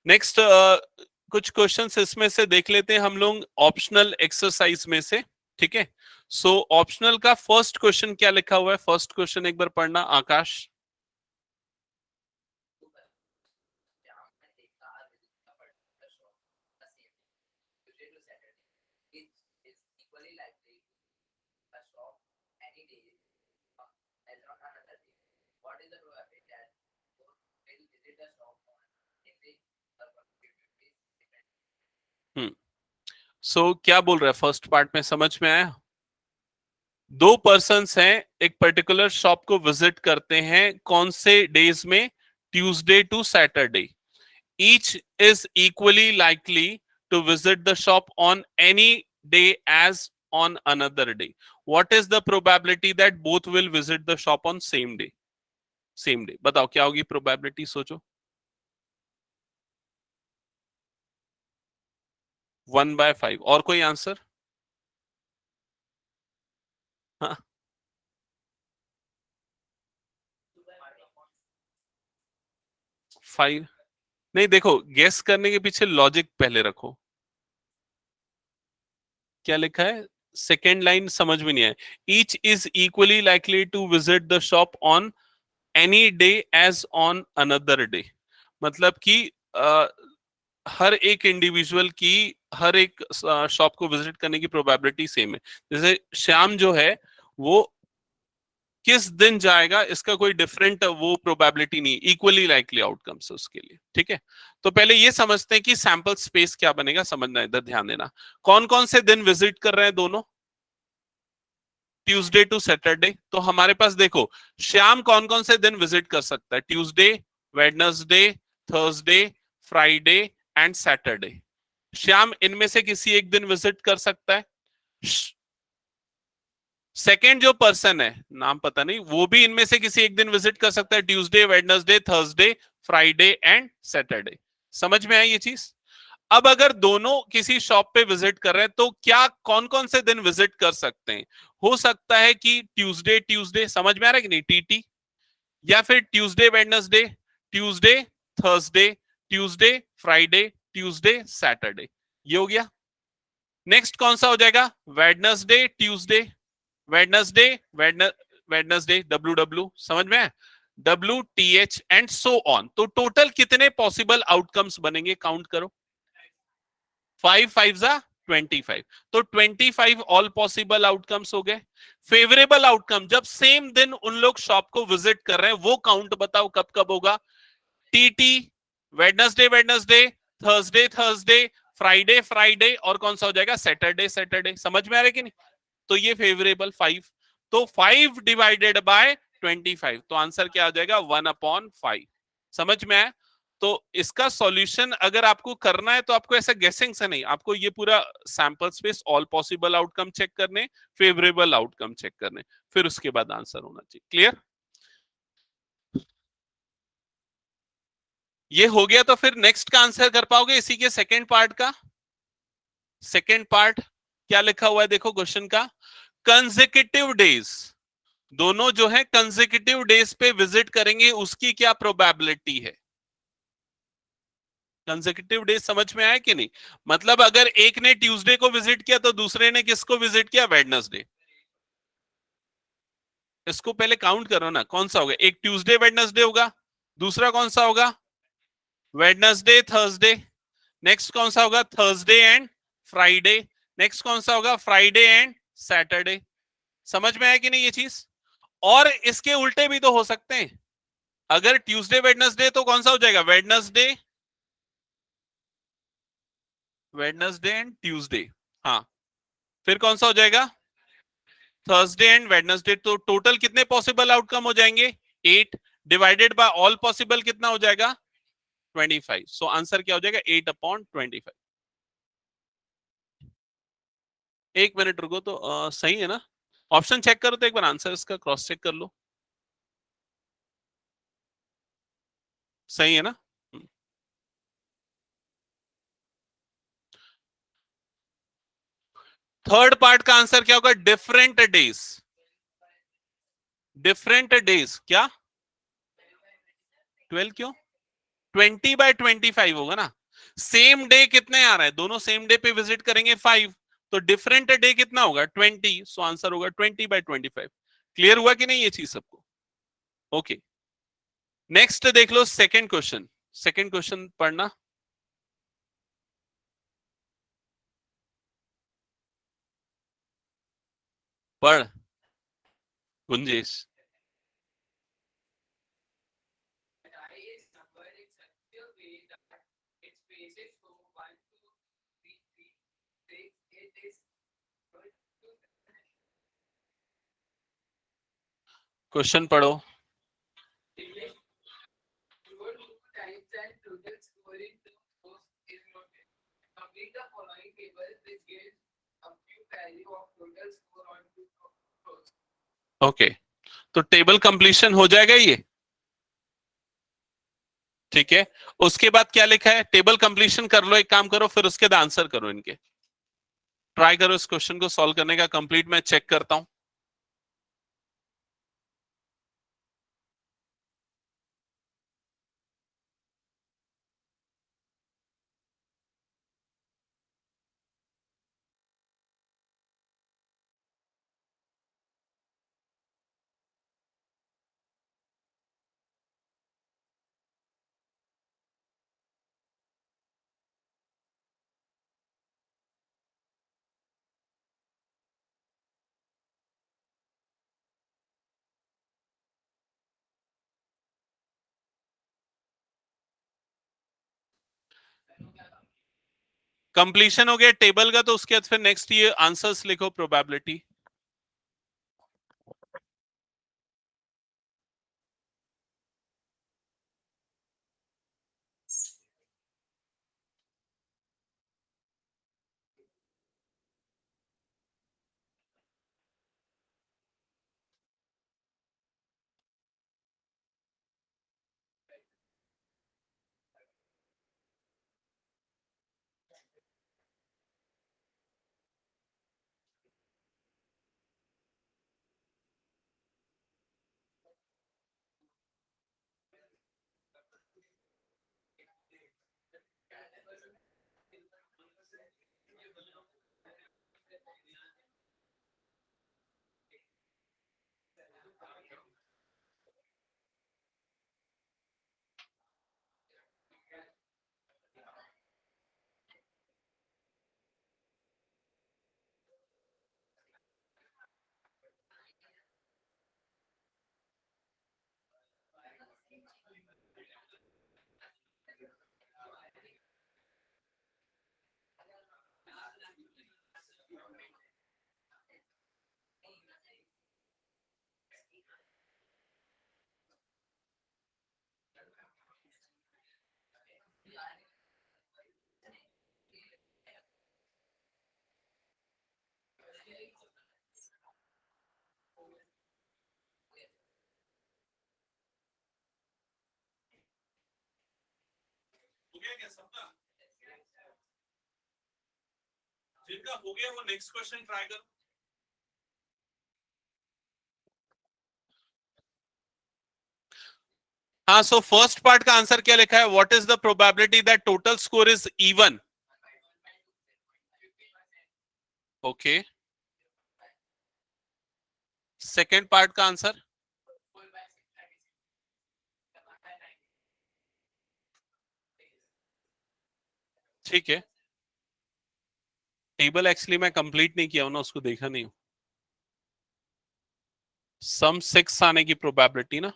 Next कुछ क्वेश्चंस इसमें से देख लेते हैं हम लोग ऑप्शनल एक्सरसाइज में से. ठीक है, सो ऑप्शनल का फर्स्ट क्वेश्चन क्या लिखा हुआ है, फर्स्ट क्वेश्चन एक बार पढ़ना आकाश. सो क्या बोल रहा है फर्स्ट पार्ट में, समझ में आया. दो पर्सन्स हैं, एक पर्टिकुलर शॉप को विजिट करते हैं, कौन से डेज में, Tuesday to Saturday. Each is equally likely to visit the shop on any day as on another day. What is the probability that both will visit the shop on same day. Same day बताओ क्या होगी probability, सोचो. 1/5. और कोई answer. हाँ 5 नहीं, देखो guess करने के पीछे लॉजिक पहले रखो। क्या लिखा है? सेकेंड लाइन समझ में नहीं आया। Each is equally likely to visit the shop on any day as on another day. मतलब कि हर एक इंडिविजुअल की हर एक शॉप को विजिट करने की प्रोबेबिलिटी सेम है। जैसे श्याम जो है वो किस दिन जाएगा, इसका कोई डिफरेंट वो प्रोबेबिलिटी नहीं, इक्वली लाइकली आउटकम्स है उसके लिए। ठीक है, तो पहले ये समझते हैं कि सैंपल स्पेस क्या बनेगा, समझना, इधर ध्यान देना। कौन कौन से दिन विजिट कर रहे हैं दोनों? Tuesday to Saturday. तो हमारे पास देखो, श्याम कौन कौन से दिन विजिट कर सकता है? Tuesday, Wednesday, Thursday, Friday and Saturday. Shyam इनमें से किसी एक दिन विजिट कर सकता है। सेकेंड जो पर्सन है, नाम पता नहीं, वो भी इनमें से किसी एक दिन विजिट कर सकता है, Tuesday, Wednesday, Thursday, Friday and Saturday. समझ में आई ये चीज? अब अगर दोनों किसी शॉप पे विजिट कर रहे हैं तो क्या कौन कौन से दिन विजिट कर सकते हैं? हो सकता है कि ट्यूसडे ट्यूसडे, समझ में आ रहा है कि नहीं, टीटी, या फिर Tuesday Wednesday, Tuesday Thursday, Tuesday Friday, Tuesday Saturday. ये हो गया। नेक्स्ट कौन सा हो जाएगा? Wednesday Tuesday, Wednesday, Wednesday, W W, समझ में? W T H and so on. तो टोटल कितने पॉसिबल आउटकम्स बनेंगे, काउंट करो। 5 5 जा 25, तो 25 ऑल पॉसिबल आउटकम्स हो गए। फेवरेबल आउटकम, जब सेम दिन उन लोग शॉप को विजिट कर रहे हैं, वो काउंट बताओ कब कब होगा? TT, Wednesday Wednesday, Thursday Thursday, Friday Friday, और कौन सा हो जाएगा? Saturday Saturday. समझ में आ रहा है कि नहीं? तो ये फेवरेबल 5, तो 5 डिवाइडेड बाय 25, तो आंसर क्या आ जाएगा? 1/5। समझ में आया? तो इसका सॉल्यूशन अगर आपको करना है तो आपको ऐसा गेसिंग से नहीं, आपको ये पूरा sample space, all possible outcome check करने, फेवरेबल आउटकम चेक करने, फिर उसके बाद आंसर होना चाहिए। क्लियर? ये हो गया, तो फिर नेक्स्ट का आंसर कर पाओगे इसी के सेकेंड पार्ट का? सेकेंड पार्ट क्या लिखा हुआ है देखो क्वेश्चन का? कंसेक्यूटिव डेज, दोनों जो है कंसेक्यूटिव डेज पे विजिट करेंगे, उसकी क्या प्रोबेबिलिटी है? कंसेक्यूटिव डेज समझ में आया कि नहीं? मतलब अगर एक ने ट्यूसडे को विजिट किया तो दूसरे ने किसको विजिट किया? वेडनेसडे। इसको पहले काउंट करो ना, कौन सा होगा? एक ट्यूसडे वेडनेसडे होगा, दूसरा कौन सा होगा? Wednesday Thursday. नेक्स्ट कौन सा होगा? Thursday and Friday. नेक्स्ट कौन सा होगा? Friday and Saturday. समझ में आया कि नहीं ये चीज? और इसके उल्टे भी तो हो सकते हैं। अगर ट्यूसडे वेडनेसडे तो कौन सा हो जाएगा? Wednesday, Wednesday and Tuesday. हाँ, फिर कौन सा हो जाएगा? Thursday and Wednesday. तो टोटल कितने पॉसिबल आउटकम हो जाएंगे? 8 डिवाइडेड बाय ऑल पॉसिबल कितना हो जाएगा? 25। सो आंसर क्या हो जाएगा? 8/25। एक मिनट रुको, तो सही है ना? ऑप्शन चेक करो तो एक बार, आंसर इसका क्रॉस चेक कर लो। सही है ना? थर्ड पार्ट का आंसर क्या होगा? Different days. डिफरेंट डेज क्या? 12 क्यों? 20/25 होगा ना। सेम डे कितने आ रहा है? दोनों सेम डे पे विजिट करेंगे 5, तो डिफरेंट डे कितना होगा? 20। सो आंसर होगा 20/25। क्लियर हुआ कि नहीं ये चीज सबको? ओके, नेक्स्ट देख लो सेकंड क्वेश्चन। सेकंड क्वेश्चन पढ़ना। पढ़ गुंजेश। क्वेश्चन पढ़ो। ओके, तो टेबल कंप्लीशन हो जाएगा ये। ठीक है, उसके बाद क्या लिखा है? टेबल कंप्लीशन कर लो, एक काम करो, फिर उसके बाद आंसर करो इनके। ट्राई करो इस क्वेश्चन को सॉल्व करने का, कंप्लीट मैं चेक करता हूं। कंप्लीशन हो गया टेबल का, तो उसके बाद फिर नेक्स्ट ये आंसर्स लिखो प्रोबेबिलिटी। जिनका हो गया वो नेक्स्ट क्वेश्चन ट्राई करो। हाँ, सो फर्स्ट पार्ट का आंसर क्या लिखा है? What is the probability that total score is even? Okay, second part का आंसर? ठीक है, टेबल एक्चुअली मैं कंप्लीट नहीं किया हूं ना, उसको देखा नहीं हूं। सम 6 आने की प्रोबेबिलिटी ना,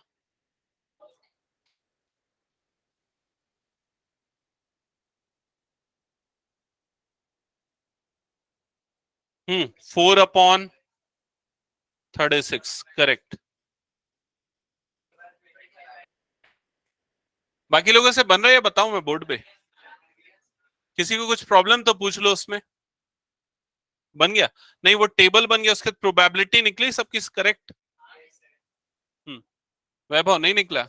हम्म, 4/36 करेक्ट। बाकी लोगों से बन रहा है या बताऊं मैं बोर्ड पे? किसी को कुछ प्रॉब्लम तो पूछ लो उसमें। बन गया? नहीं, वो टेबल बन गया, उसके प्रोबेबिलिटी निकली सबकी करेक्ट। वैभव नहीं निकला?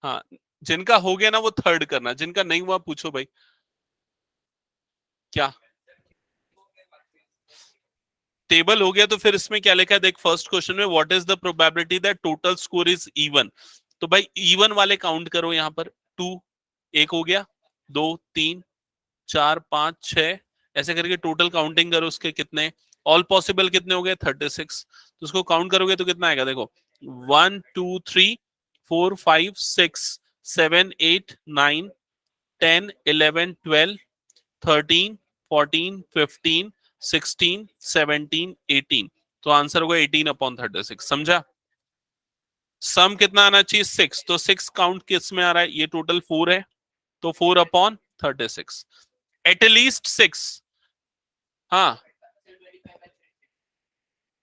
हाँ, जिनका हो गया ना वो थर्ड करना, जिनका नहीं हुआ पूछो भाई। क्या टेबल हो गया? तो फिर इसमें क्या लिखा है देख, फर्स्ट क्वेश्चन में what is the probability that total score is even. तो भाई इवन वाले काउंट करो यहां पर। टू, एक हो गया, दो, तीन, चार, पांच, छह, ऐसे करके टोटल काउंटिंग करो उसके कितने। ऑल पॉसिबल कितने हो गए? 36। तो उसको काउंट करोगे तो कितना आएगा देखो, 1 2 3 4 5 6 7 8 9 10 11 12 13 14 15 16 17 18। तो आंसर होगा 18/36। समझा? सम कितना आना चाहिए? 6। तो 6 काउंट किस में आ रहा है? ये टोटल 4 है, तो 4/36। एटलीस्ट 6। हाँ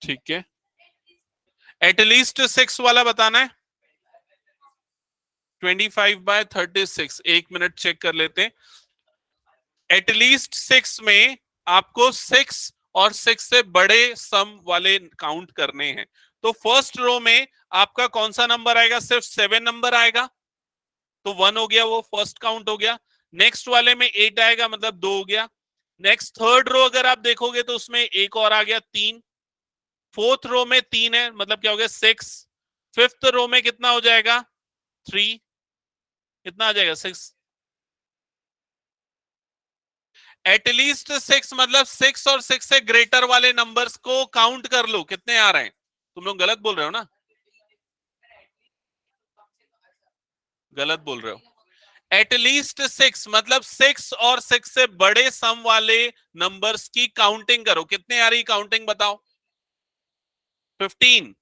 ठीक है, एटलीस्ट 6 वाला बताना है। 25/36, 1 मिनट चेक कर लेते हैं। एटलीस्ट 6 में आपको 6 और 6 से बड़े सम वाले काउंट करने हैं। तो फर्स्ट रो में आपका कौन सा नंबर आएगा? सिर्फ 7 नंबर आएगा, तो 1 हो गया, वो फर्स्ट काउंट हो गया। नेक्स्ट वाले में 8 आएगा, मतलब 2 हो गया। नेक्स्ट थर्ड रो अगर आप देखोगे तो उसमें एक और आ गया, 3। फोर्थ रो में 3 है, मतलब क्या हो गया? 6। फिफ्थ रो में कितना हो जाएगा? 3। कितना आ जाएगा? 6। एटलीस्ट 6 मतलब 6 और 6 से ग्रेटर वाले नंबर्स को काउंट कर लो कितने आ रहे हैं। तुम लोग गलत बोल रहे हो ना, गलत बोल रहे हो। एटलीस्ट 6 मतलब 6 और 6 से बड़े सम वाले नंबर्स की काउंटिंग करो। कितने आ रही काउंटिंग बताओ? 15।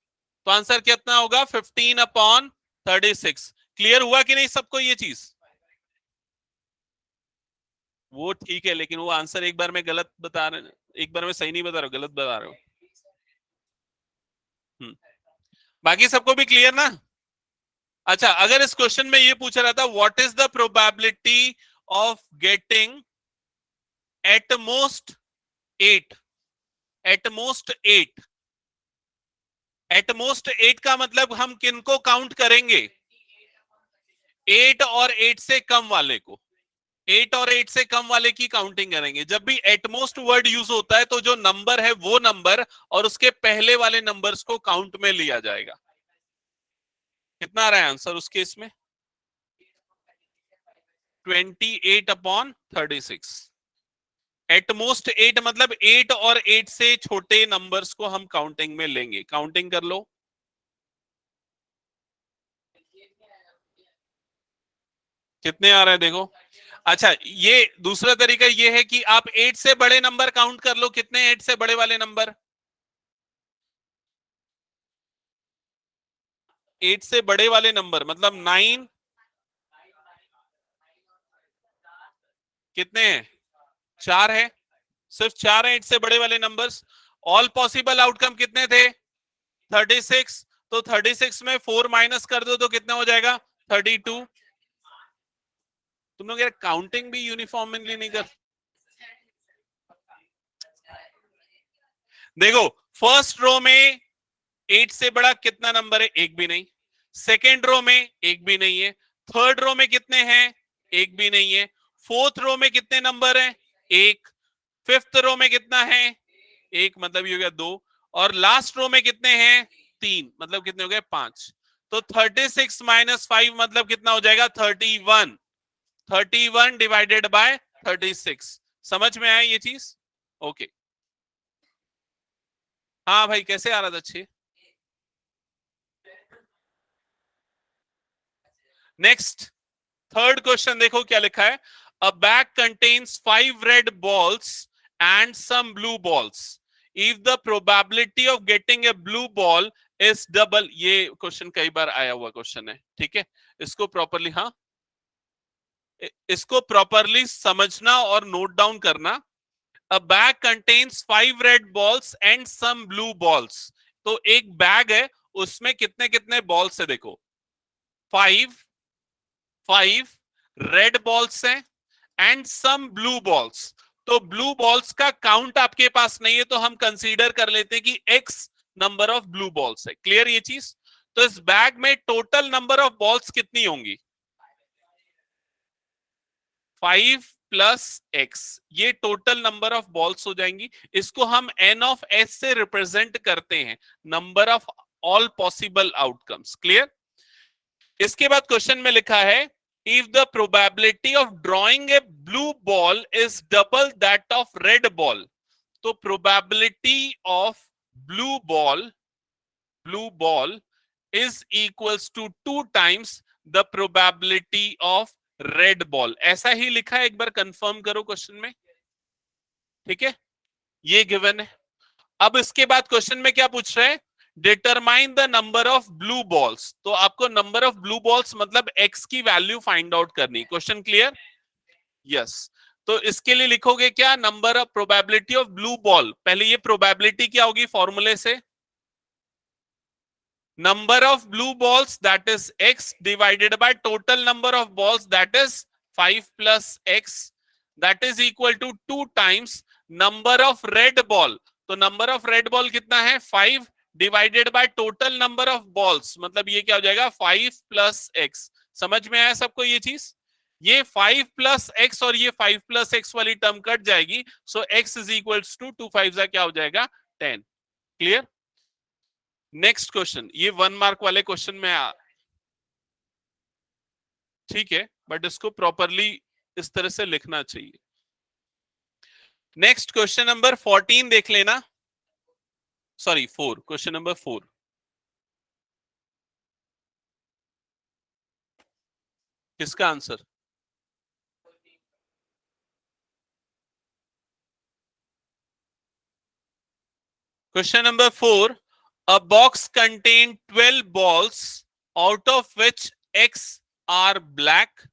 तो आंसर कितना होगा? 15/36। क्लियर हुआ कि नहीं सबको ये चीज? वो ठीक है, लेकिन वो आंसर एक बार में गलत बता रहे, एक बार में सही नहीं बता रहे हो, गलत बता रहे हो। बाकी सबको भी क्लियर ना? अच्छा, अगर इस क्वेश्चन में ये पूछा रहा था what is the probability of getting at most 8, at most 8, at most 8 का मतलब हम किनको काउंट करेंगे? 8 और 8 से कम वाले को, 8 और 8 से कम वाले की काउंटिंग करेंगे। जब भी एटमोस्ट वर्ड यूज होता है तो जो नंबर है वो नंबर और उसके पहले वाले नंबर्स को काउंट में लिया जाएगा। कितना आ रहा है आंसर उस केस में? 28/36। एटमोस्ट 8 मतलब 8 और 8 से छोटे नंबर्स को हम काउंटिंग में लेंगे। काउंटिंग कर लो। कितने आ रहे हैं देखो। अच्छा, ये दूसरा तरीका ये है कि आप 8 से बड़े नंबर काउंट कर लो। कितने 8 से बड़े वाले नंबर? 8 से बड़े वाले नंबर मतलब 9, कितने हैं? 4 है, सिर्फ 4 है 8 से बड़े वाले नंबर्स। ऑल पॉसिबल आउटकम कितने थे? 36। तो 36 में 4 माइनस कर दो तो कितना हो जाएगा? 32। तुम लोग यार काउंटिंग भी यूनिफॉर्मली नहीं कर। देखो, फर्स्ट रो में 8 से बड़ा कितना नंबर है? एक भी नहीं। सेकेंड रो में एक भी नहीं है। थर्ड रो में कितने हैं? एक भी नहीं है। फोर्थ रो में कितने नंबर हैं? एक। फिफ्थ रो में कितना है? एक, मतलब ये हो गया 2। और लास्ट रो में कितने हैं? 3, मतलब कितने हो गए? 5। तो 36 माइनस 5 मतलब कितना हो जाएगा? 31। 31 डिवाइडेड बाय 36। समझ में आया ये चीज? ओके। हाँ भाई, कैसे आ रहा था? अच्छे। नेक्स्ट, थर्ड क्वेश्चन देखो क्या लिखा है। A bag contains 5 red balls and some blue balls. If the probability of getting a blue ball is double. ये क्वेश्चन कई बार आया हुआ क्वेश्चन है, ठीक है। इसको प्रॉपरली, हाँ, इसको प्रॉपरली समझना और नोट डाउन करना। A bag contains 5 red balls and some blue balls. तो एक बैग है, उसमें कितने कितने बॉल्स है देखो। 5 5 रेड बॉल्स हैं एंड सम ब्लू बॉल्स। तो ब्लू बॉल्स का काउंट आपके पास नहीं है, तो हम कंसीडर कर लेते हैं कि x number of blue balls है। क्लियर ये चीज? तो इस बैग में टोटल नंबर ऑफ बॉल्स कितनी होंगी? 5 प्लस एक्स, ये टोटल नंबर ऑफ बॉल्स हो जाएंगी। इसको हम एन ऑफ एस से रिप्रेजेंट करते हैं, number of all possible outcomes. Clear? इसके बाद क्वेश्चन में लिखा है if the probability of drawing a blue ball is double that of red ball. तो probability of blue ball, blue ball is equals to 2 times the probability of red ball. ऐसा ही लिखा है, एक बार कंफर्म करो क्वेश्चन में। ठीक है, ये गिवन है। अब इसके बाद क्वेश्चन में क्या पूछ रहे हैं? Determine the number of blue balls. तो आपको नंबर ऑफ ब्लू बॉल्स मतलब एक्स की वैल्यू फाइंड आउट करनी। Question clear? यस। तो इसके लिए लिखोगे क्या? Number of probability of blue ball. पहले ये प्रोबेबिलिटी क्या होगी फॉर्मूले से? Number of blue balls that is X divided by total number of balls that is 5 plus X, that is equal to 2 times number of red ball. तो number of red ball कितना है? 5 divided by total number of balls, मतलब ये क्या हो जाएगा? 5 plus x. समझ में आया सबको ये चीज? ये 5 प्लस एक्स और ये 5 प्लस एक्स वाली टर्म कट जाएगी। सो एक्स इज इक्वल टू 2 5 क्या हो जाएगा? 10। क्लियर? नेक्स्ट क्वेश्चन, ये 1 मार्क वाले क्वेश्चन में ठीक है, बट इसको प्रॉपरली इस तरह से लिखना चाहिए। नेक्स्ट क्वेश्चन नंबर 14 देख लेना, सॉरी 4, क्वेश्चन नंबर 4। किसका answer? Question number 4, a box contain 12 balls out of which x are black.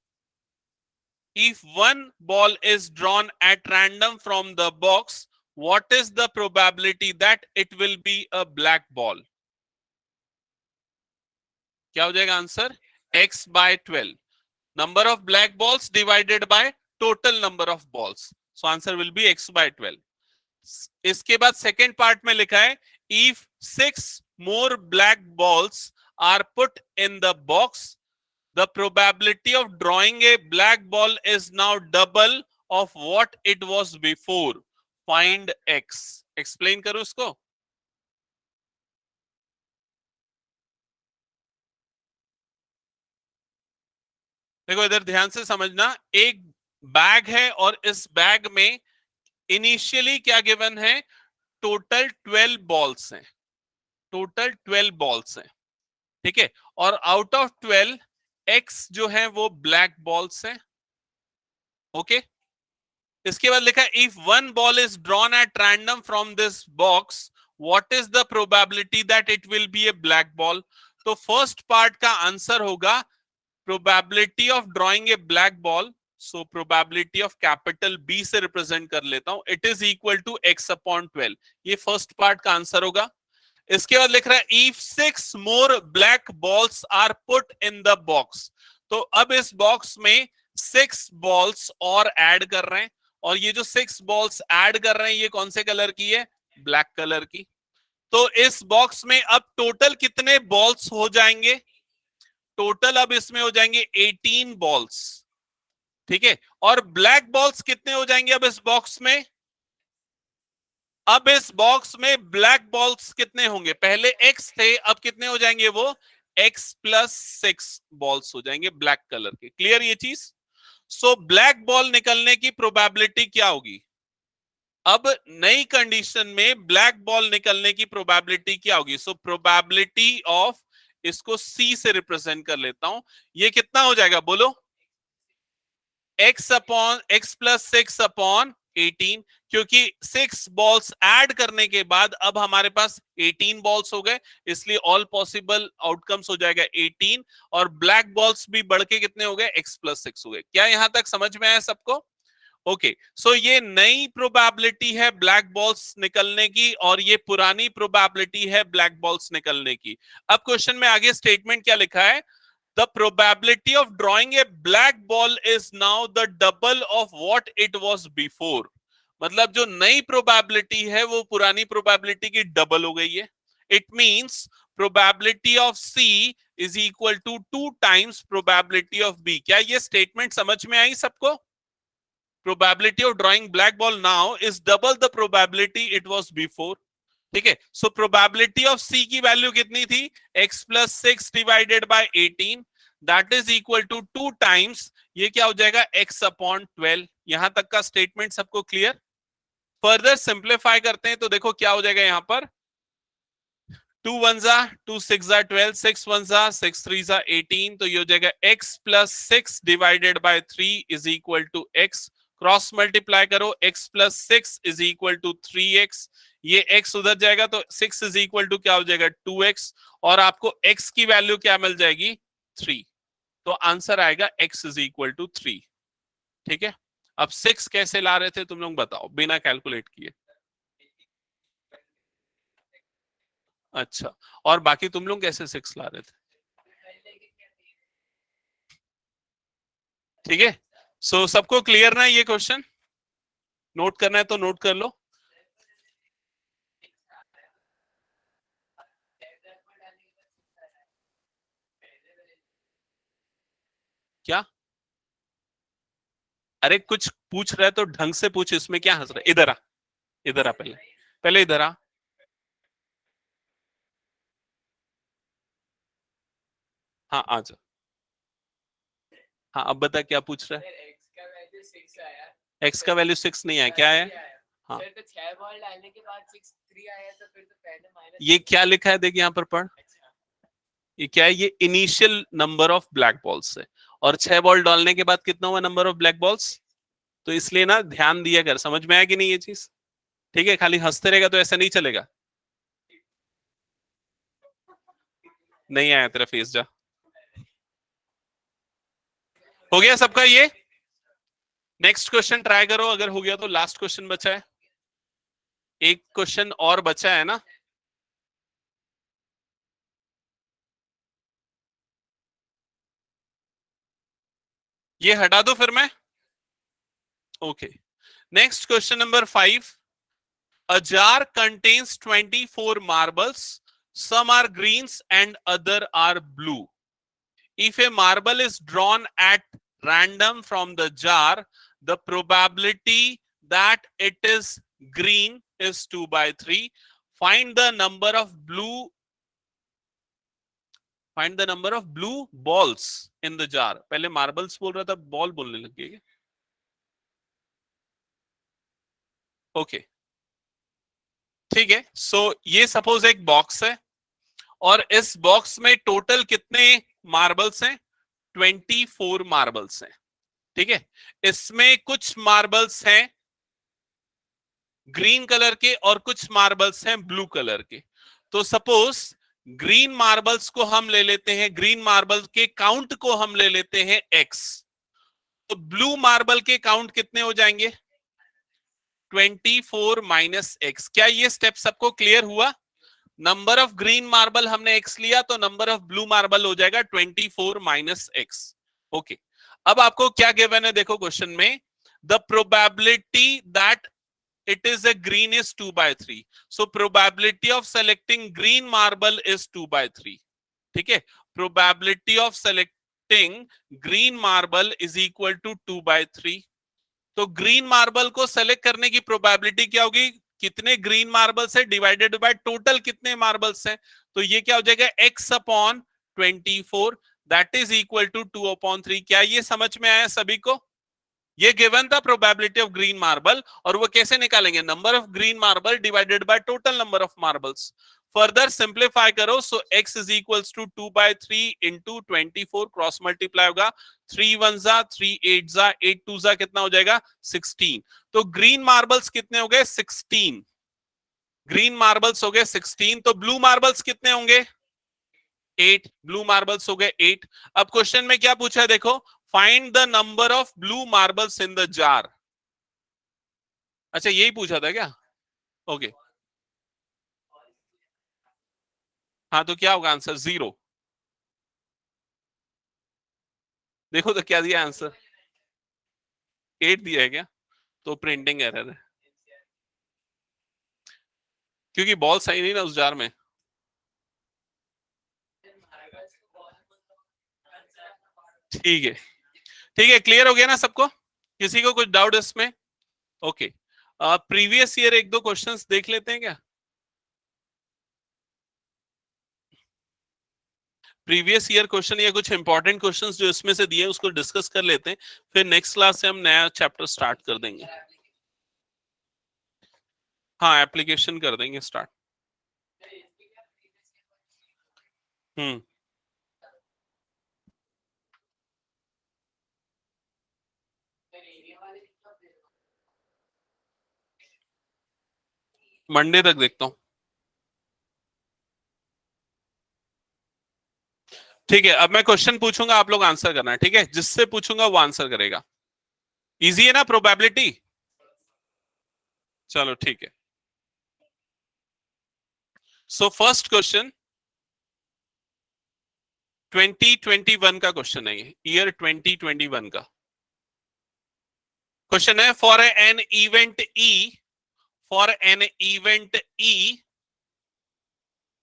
if one ball is drawn at random from the box, what is the probability that it will be a black ball? क्या हो जाएगा answer? x by 12. Number of black balls divided by total number of balls. So answer will be x by 12. इसके बाद second part में लिखा है if 6 more black balls are put in the box, the probability of drawing a black ball is now double of what it was before. Find x. Explain करो इसको. देखो इधर ध्यान से समझना, एक बैग है और इस बैग में इनिशियली क्या गिवन है? टोटल 12 बॉल्स हैं. टोटल 12 बॉल्स हैं. ठीक है. और आउट ऑफ 12 एक्स जो है वो ब्लैक बॉल्स हैं. ओके. इसके बाद लिखा है if one ball is drawn at random from this box, what is the probability that it will be A black ball? तो फर्स्ट पार्ट का आंसर होगा probability of drawing a black ball. So probability of capital B से represent कर लेता हूं. It is equal to x upon 12. ये first part का answer होगा. इसके बाद लिख रहा है if 6 more black balls are put in the box. तो अब इस बॉक्स में 6 बॉल्स और ऐड कर रहे हैं, और ये जो 6 बॉल्स ऐड कर रहे हैं ये कौन से कलर की है? ब्लैक कलर की. तो इस बॉक्स में अब टोटल कितने बॉल्स हो जाएंगे? टोटल अब इसमें हो जाएंगे 18 बॉल्स. ठीक है. और ब्लैक बॉल्स कितने हो जाएंगे अब इस बॉक्स में? अब इस बॉक्स में ब्लैक बॉल्स कितने होंगे? पहले x थे, अब कितने हो जाएंगे? वो x प्लस 6 बॉल्स हो जाएंगे ब्लैक कलर के. क्लियर ये चीज? सो ब्लैक बॉल निकलने की प्रोबेबिलिटी क्या होगी? अब नई कंडीशन में ब्लैक बॉल निकलने की प्रोबेबिलिटी क्या होगी? सो प्रोबेबिलिटी ऑफ, इसको C से रिप्रेजेंट कर लेता हूं. ये कितना हो जाएगा बोलो? x upon x plus 6 upon 18, क्योंकि 6 बॉल्स ऐड करने के बाद अब हमारे पास 18 बॉल्स हो गए, इसलिए ऑल पॉसिबल आउटकम्स हो जाएगा 18, और ब्लैक बॉल्स भी बढ़ के कितने हो गए? x प्लस 6 हो गए. क्या यहां तक समझ में आया सबको? ओके. सो ये नई प्रोबेबिलिटी है ब्लैक बॉल्स निकलने की, और ये पुरानी प्रोबेबिलिटी है ब्लैक बॉल्स निकलने की. अब क्वेश्चन में आगे स्टेटमेंट क्या लिखा है? The probability of drawing A black ball is now the double of what it was before. मतलब जो नई प्रोबेबिलिटी है वो पुरानी प्रोबेबिलिटी की डबल हो गई है. It means probability of C is equal to 2 times probability of B. क्या ये स्टेटमेंट समझ में आई सबको? Probability of drawing black ball now is double the probability it was before. ठीक है. So probability of C की वैल्यू कितनी थी? x plus 6 divided by 18, that is equal to 2 times, ये क्या हो जाएगा? x upon 12. यहां तक का स्टेटमेंट सबको क्लियर? फर्दर सिंप्लीफाई करते हैं तो देखो क्या हो जाएगा यहां पर. 2 1 जा 2 6 जा 12, 6 1 जा 6 3 जा 18, तो ये हो जाएगा x plus 6 divided by 3 is equal to x. Cross multiply करो, x plus 6 is equal to 3x. ये x उधर जाएगा तो 6 इज इक्वल टू क्या हो जाएगा? 2x. और आपको x की वैल्यू क्या मिल जाएगी? 3. तो आंसर आएगा x इज इक्वल टू 3. ठीक है. अब 6 कैसे ला रहे थे तुम लोग बताओ बिना कैलकुलेट किए? अच्छा. और बाकी तुम लोग कैसे 6 ला रहे थे? ठीक है. सो सबको क्लियर ना ये क्वेश्चन? नोट करना है तो नोट कर लो. क्या? अरे कुछ पूछ रहा है तो ढंग से पूछ, इसमें क्या हंस रहा है? इधर आ, इधर आ, पहले पहले इधर आ. हाँ आ जा. हाँ अब बता क्या पूछ रहा है? x का वैल्यू 6 नहीं आया, क्या है? हाँ तो 6 बॉल डालने के बाद 6 3 आया, तो फिर तो पहले माइनस. ये क्या लिखा है देख यहाँ पर पढ़. ये क्या है? ये initial number of black balls है, और 6 बॉल डालने के बाद कितना हुआ नंबर ऑफ ब्लैक बॉल्स? तो इसलिए ना ध्यान दिया कर. समझ में आया कि नहीं ये चीज? ठीक है. खाली हंसते रहेगा तो ऐसा नहीं चलेगा. नहीं आया तेरा फेस, जा. हो गया सबका ये? नेक्स्ट क्वेश्चन ट्राई करो, अगर हो गया तो लास्ट क्वेश्चन बचा है, एक क्वेश्चन और बचा है ना। ये हटा दो फिर मैं। Okay, next question number 5। A jar contains 24 marbles. Some are greens and other are blue. If a marble is drawn at random from the jar, the probability that it is green is 2/3. Find the number of blue balls in the jar. पहले marbles बोल रहा था, ball बोलने लग गए। Okay, ठीक है। सो ये सपोज एक बॉक्स है और इस बॉक्स में टोटल कितने मार्बल्स हैं? 24 मार्बल्स हैं, ठीक है। इसमें कुछ मार्बल्स हैं ग्रीन कलर के और कुछ मार्बल्स हैं ब्लू कलर के। तो सपोज ग्रीन मार्बल्स को हम ले लेते हैं, ग्रीन मार्बल के काउंट को हम ले लेते हैं x। तो ब्लू मार्बल के काउंट कितने हो जाएंगे? 24 माइनस x। क्या ये स्टेप सबको क्लियर हुआ? नंबर ऑफ ग्रीन मार्बल हमने x लिया तो नंबर ऑफ ब्लू मार्बल हो जाएगा 24 माइनस x। ओके, अब आपको क्या गिवन है देखो क्वेश्चन में, the probability that it is a green is 2/3. So probability of selecting green marble is 2/3. ठीक है, probability of selecting green marble is equal to 2/3. तो ग्रीन मार्बल को सेलेक्ट करने की प्रोबेबिलिटी क्या होगी? कितने ग्रीन मार्बल्स है डिवाइडेड बाय टोटल कितने मार्बल्स हैं। तो ये क्या हो जाएगा? x upon 24 that is equal to 2/3। क्या ये समझ में आया सभी को? ये गिवन था प्रोबेबिलिटी ऑफ ग्रीन मार्बल, और वो कैसे निकालेंगे? Number of green marble divided by total number of marbles. Further simplify करो, so x is equals to 2/3 into 24, cross multiply होगा, 3 1 जा 3 8 जा 8 2 जा कितना हो जाएगा? 16। तो ग्रीन मार्बल्स कितने हो गए? 16। ग्रीन मार्बल्स हो गए 16। तो ब्लू मार्बल्स कितने होंगे? 8। ब्लू मार्बल्स हो गए 8। अब क्वेश्चन में क्या पूछा है देखो, find the number of blue marbles in the jar. अच्छा, यही पूछा था क्या? ओके, हाँ तो क्या होगा आंसर? 0। देखो तो क्या दिया आंसर? 8 दिया है क्या? तो प्रिंटिंग एरर है, क्योंकि बॉल सही नहीं ना उस जार में। ठीक है, ठीक है, क्लियर हो गया ना सबको? किसी को कुछ डाउट इसमें? ओके, प्रीवियस ईयर एक दो क्वेश्चंस देख लेते हैं क्या? प्रीवियस ईयर क्वेश्चन या कुछ इंपॉर्टेंट क्वेश्चंस जो इसमें से दिए उसको डिस्कस कर लेते हैं, फिर नेक्स्ट क्लास से हम नया चैप्टर स्टार्ट कर देंगे। हाँ, एप्लीकेशन कर देंगे स्टार्ट। हम्म, मंडे तक देखता हूँ। ठीक है, अब मैं क्वेश्चन पूछूंगा, आप लोग आंसर करना है, ठीक है? जिससे पूछूंगा वो आंसर करेगा। इजी है ना प्रोबेबिलिटी? चलो ठीक है। सो फर्स्ट क्वेश्चन 2021 का क्वेश्चन है, ये ईयर 2021 का क्वेश्चन है। For an event E, for an event E,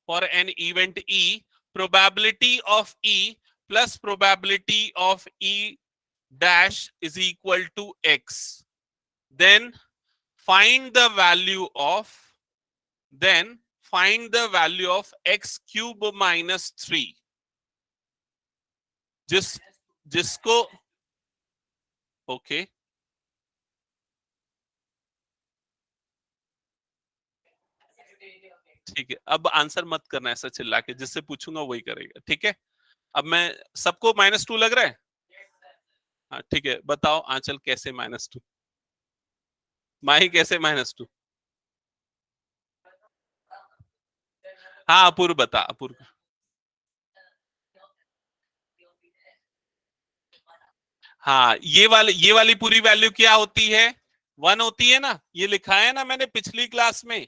for an event E, probability of E plus probability of E dash is equal to X. Then find the value of, then find the value of X cube minus 3. जिसको okay, ठीक है, अब answer मत करना ऐसा चिल्ला के, जिससे पूछूंगा वही करेगा, ठीक है? अब मैं, सबको -2 लग रहा है? हाँ ठीक है, बताओ आंचल कैसे -2? माही कैसे -2? हाँ अपूर्व बता, अपूर्व। हाँ, ये वाली पूरी वैल्यू क्या होती है? 1 होती है ना, ये लिखा है ना मैंने पिछली क्लास में।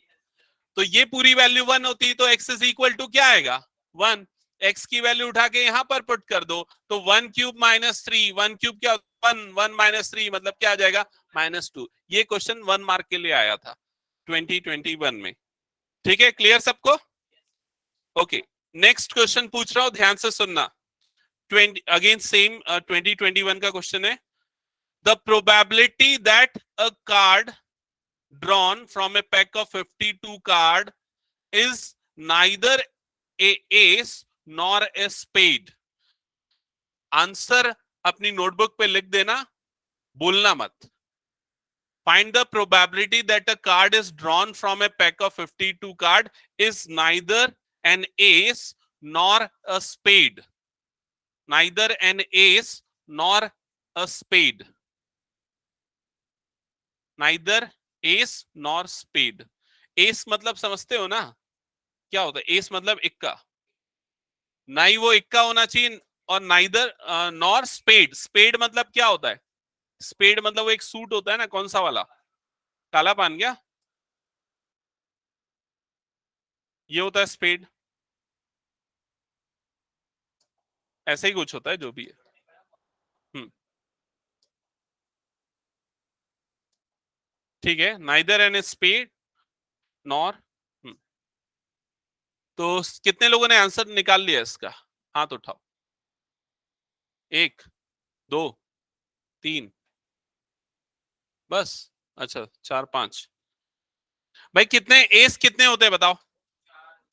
तो ये पूरी वैल्यू 1 होती है, तो x इज इक्वल टू क्या आएगा? 1। x की वैल्यू उठा के यहां पर पुट कर दो, तो 1 क्यूब माइनस 3, 1 क्यूब क्या? 1, 1 माइनस 3 मतलब क्या आ जाएगा? -2। ये क्वेश्चन 1 मार्क के लिए आया था 2021 में। ठीक है, क्लियर सबको? ओके, नेक्स्ट क्वेश्चन पूछ रहा हूं, ध्यान से सुनना। 20 अगेन सेम 2021 का क्वेश्चन है। The probability that a card drawn from a pack of 52 card is neither a ace nor a spade. Answer अपनी नोटबुक पे लिख देना, बोलना मत। Find the probability that a card is drawn from a pack of 52 card is neither an ace nor a spade. Neither an ace nor a spade. Neither ace nor spade. S मतलब समझते हो ना क्या होता है? S मतलब इक्का, ना ही वो इक्का होना चाहिए, और नाइदर नॉर स्पेड। स्पेड मतलब क्या होता है? स्पेड मतलब वो एक सूट होता है ना, कौन सा वाला? काला पान क्या? ये होता है स्पेड। ऐसे ही कुछ होता है, जो भी है। ठीक है, नाइदर एन स्पेड नॉर। तो कितने लोगों ने आंसर निकाल लिया इसका? हाथ उठाओ। 1 2 3 बस। अच्छा, 4 5। भाई कितने एस कितने होते हैं बताओ?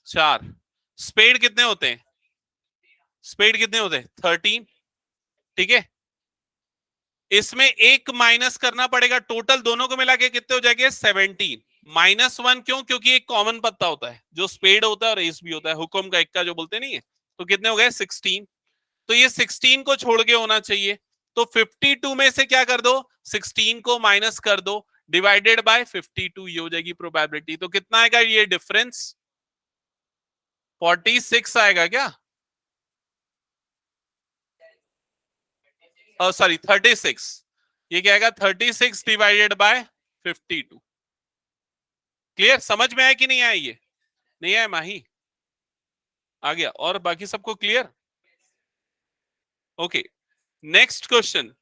4। स्पेड कितने होते हैं? स्पेड कितने होते हैं? 13। ठीक है, इसमें एक माइनस करना पड़ेगा, टोटल दोनों को मिला के कितने हो जाएंगे? 17। -1 क्यों? क्योंकि एक कॉमन पत्ता होता है जो स्पेड होता है और एस भी होता है, हुक्म का इक्का जो बोलते नहीं है। तो कितने हो गए? 16। तो ये 16 को छोड़ के होना चाहिए, तो 52 में से क्या कर दो? 16 को माइनस कर दो, डिवाइडेड बाय 52, ये हो जाएगी प्रोबेबिलिटी। तो कितना आएगा ये डिफरेंस? 46 आएगा क्या? सॉरी 36। ये क्या आएगा? 36 डिवाइडेड बाय 52। क्लियर? समझ में आया कि नहीं आया? ये नहीं आया माही? आ गया? और बाकी सबको clear? Okay, next question.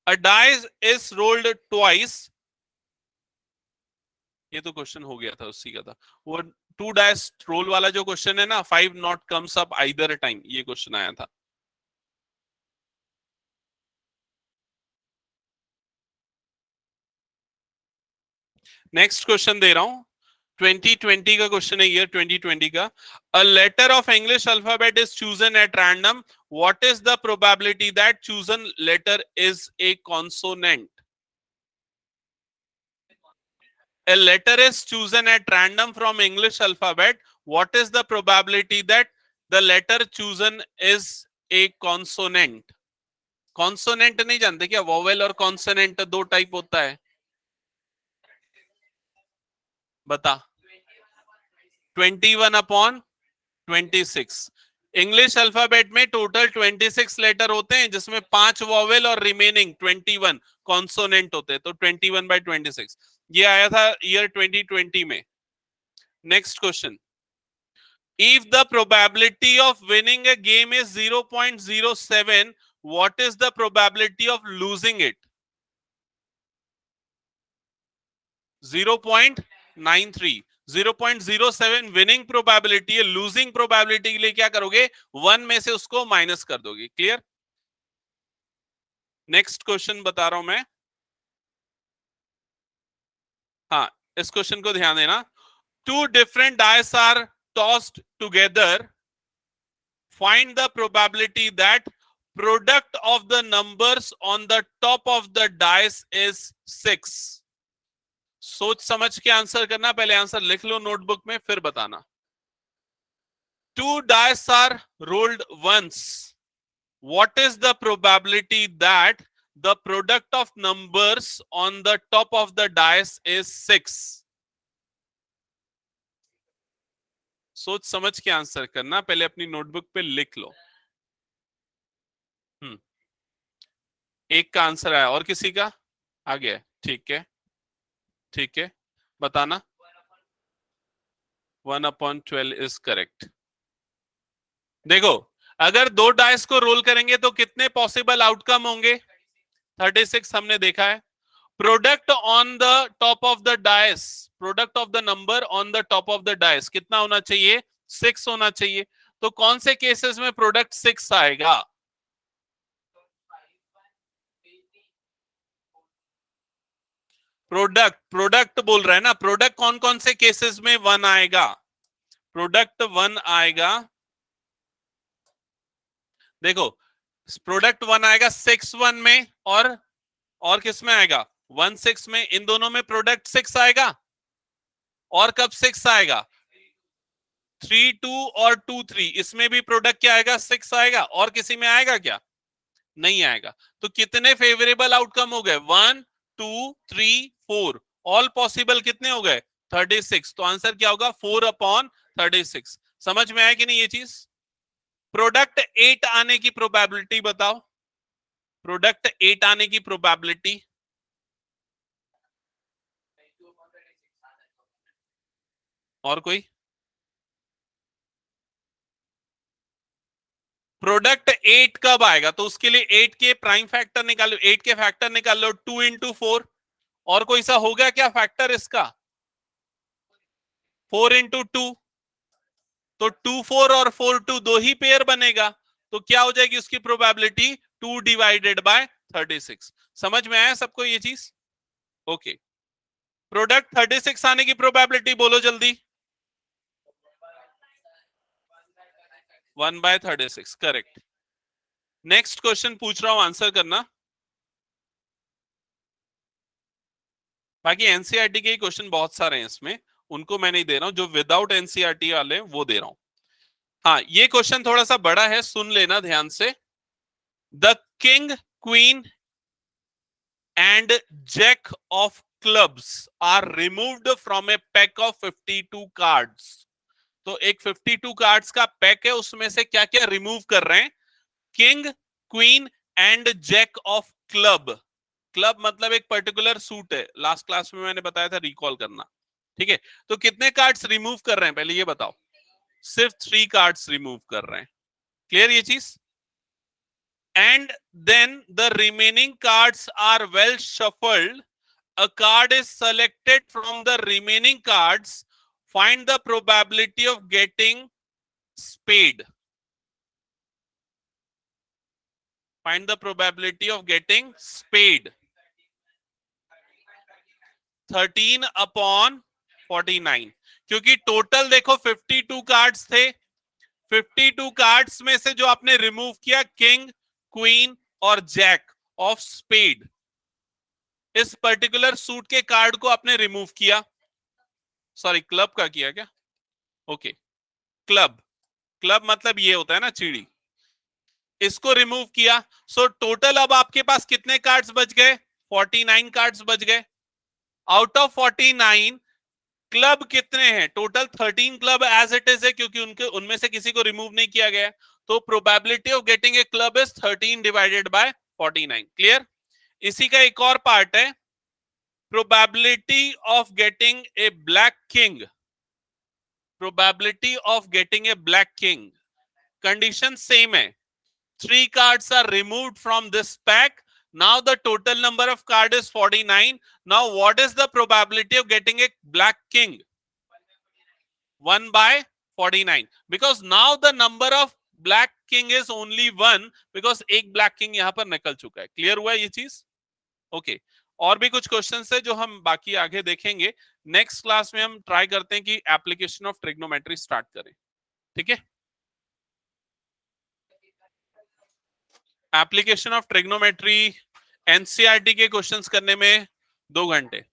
A die is rolled twice. ये तो क्वेश्चन हो गया था, उसी का था वो। 2 डाइस रोल वाला जो क्वेश्चन है ना, 5 not comes up either time, ये क्वेश्चन आया था। नेक्स्ट क्वेश्चन दे रहा हूं, 2020 का क्वेश्चन है, ईयर 2020 का। A letter of English alphabet is chosen at random, what is the probability that chosen letter is a consonant? A letter is chosen at random from English alphabet, what is the probability that the letter chosen is a consonant? Consonant नहीं जानते क्या? Vowel और consonant दो type होता है, बता। 21/26। English alphabet में total 26 letter होते हैं, जिसमें 5 वोवेल और रिमेनिंग 21 कॉन्सोनेंट होते हैं, तो 21/26। ये आया था ईयर 2020 में। Next question. If the probability of winning a game is 0.07, what is the probability of losing it? 0.93। 0.07 winning probability है, लूजिंग प्रोबेबिलिटी के लिए क्या करोगे? 1 में से उसको माइनस कर दोगे। क्लियर? नेक्स्ट क्वेश्चन बता रहा हूं मैं। हाँ, इस क्वेश्चन को ध्यान देना। 2 different dice are tossed together. Find the probability that product of the numbers on the top of the dice is 6. सोच समझ के आंसर करना, पहले आंसर लिख लो नोटबुक में, फिर बताना। 2 dice are rolled once. What is the probability that the product of numbers on the top of the dice is 6? सोच समझ के आंसर करना, पहले अपनी नोटबुक पे लिख लो। एक का आंसर आया, और किसी का आ गया? ठीक है, ठीक है, बताना। 1/12 इज करेक्ट। देखो, अगर दो डाइस को रोल करेंगे तो कितने पॉसिबल आउटकम होंगे? 36 हमने देखा है। Product on the top of the dice, product of the number on the top of the dice कितना होना चाहिए? 6 होना चाहिए। तो कौन से केसेस में प्रोडक्ट 6 आएगा? प्रोडक्ट बोल रहा है ना, प्रोडक्ट कौन कौन से केसेस में 1 आएगा? प्रोडक्ट 1 आएगा। देखो, प्रोडक्ट 1 आएगा 6/1 में, और किस में आएगा? 1/6 में। इन दोनों में प्रोडक्ट 6 आएगा। और कब 6 आएगा? 3/2 और 2/3, इसमें भी प्रोडक्ट क्या आएगा? 6 आएगा। और किसी में आएगा क्या? नहीं आएगा। तो कितने फेवरेबल आउटकम हो गए? 1 2 3 4, ऑल पॉसिबल कितने हो गए? 36। तो आंसर क्या होगा? 4/36। समझ में आया कि नहीं ये चीज? प्रोडक्ट 8 आने की प्रोबेबिलिटी बताओ। प्रोडक्ट 8 आने की प्रोबेबिलिटी। और कोई? प्रोडक्ट 8 कब आएगा? तो उसके लिए 8 के प्राइम फैक्टर निकालो, 8 के फैक्टर निकाल लो, 2 × 4। और कोई सा होगा क्या फैक्टर इसका? 4 × 2। तो 2 4 और 4 2 दो ही पेयर बनेगा। तो क्या हो जाएगी उसकी प्रोबेबिलिटी? 2/36। समझ में आया सबको ये चीज? ओके। प्रोडक्ट 36 आने की प्रोबेबिलिटी बोलो जल्दी। 1/36 करेक्ट। नेक्स्ट क्वेश्चन पूछ रहा हूं, आंसर करना। बाकी एनसीईआरटी के क्वेश्चन बहुत सारे हैं इसमें, उनको मैं नहीं दे रहा हूं। जो विदाउट एनसीईआरटी वाले वो दे रहा हूं। हाँ, ये क्वेश्चन थोड़ा सा बड़ा है, सुन लेना ध्यान से। The king, queen and jack of clubs are removed from a pack of 52 cards. तो एक 52 कार्ड्स का पैक है, उसमें से क्या क्या रिमूव कर रहे हैं? King, queen and jack of club. Club मतलब एक पर्टिकुलर सूट है, लास्ट क्लास में मैंने बताया था, रिकॉल करना। ठीक है, तो कितने कार्ड्स रिमूव कर रहे हैं पहले ये बताओ? सिर्फ 3 कार्ड्स रिमूव कर रहे हैं। क्लियर ये चीज? And then the remaining cards are well shuffled. A card is selected from the remaining cards. Find the probability of getting spade. Find the probability of getting spade. 13/49। क्योंकि total देखो 52 cards थे। 52 cards में से जो आपने remove किया, king, queen और Jack of spade, इस पर्टिकुलर सूट के कार्ड को आपने रिमूव किया। सॉरी, क्लब का किया क्या? Okay, club. क्लब मतलब ये होता है ना, चिड़ी। इसको रिमूव किया। सो टोटल अब आपके पास कितने कार्ड्स बच गए? 49 कार्ड्स बच गए। आउट ऑफ 49 क्लब कितने हैं? Total 13 club as it is है, क्योंकि उनमें से किसी को रिमूव नहीं किया गया। तो probability of getting A club is 13/49। Clear? इसी का एक और पार्ट है, probability of getting A black king. Probability of getting A black king, condition same है। 3 cards are removed from this pack. Now the total number of card is 49. Now what is the probability of getting a black king? 1/49. Because now the number of black king is only 1, because एक black king यहां पर निकल चुका है। Clear हुआ ये चीज? Okay. और भी कुछ क्वेश्चंस है जो हम बाकी आगे देखेंगे। नेक्स्ट क्लास में हम ट्राई करते हैं कि एप्लीकेशन ऑफ ट्रिग्नोमेट्री स्टार्ट करें। ठीक है? एप्लीकेशन ऑफ ट्रिग्नोमेट्री एनसीईआरटी के क्वेश्चंस करने में 2 घंटे।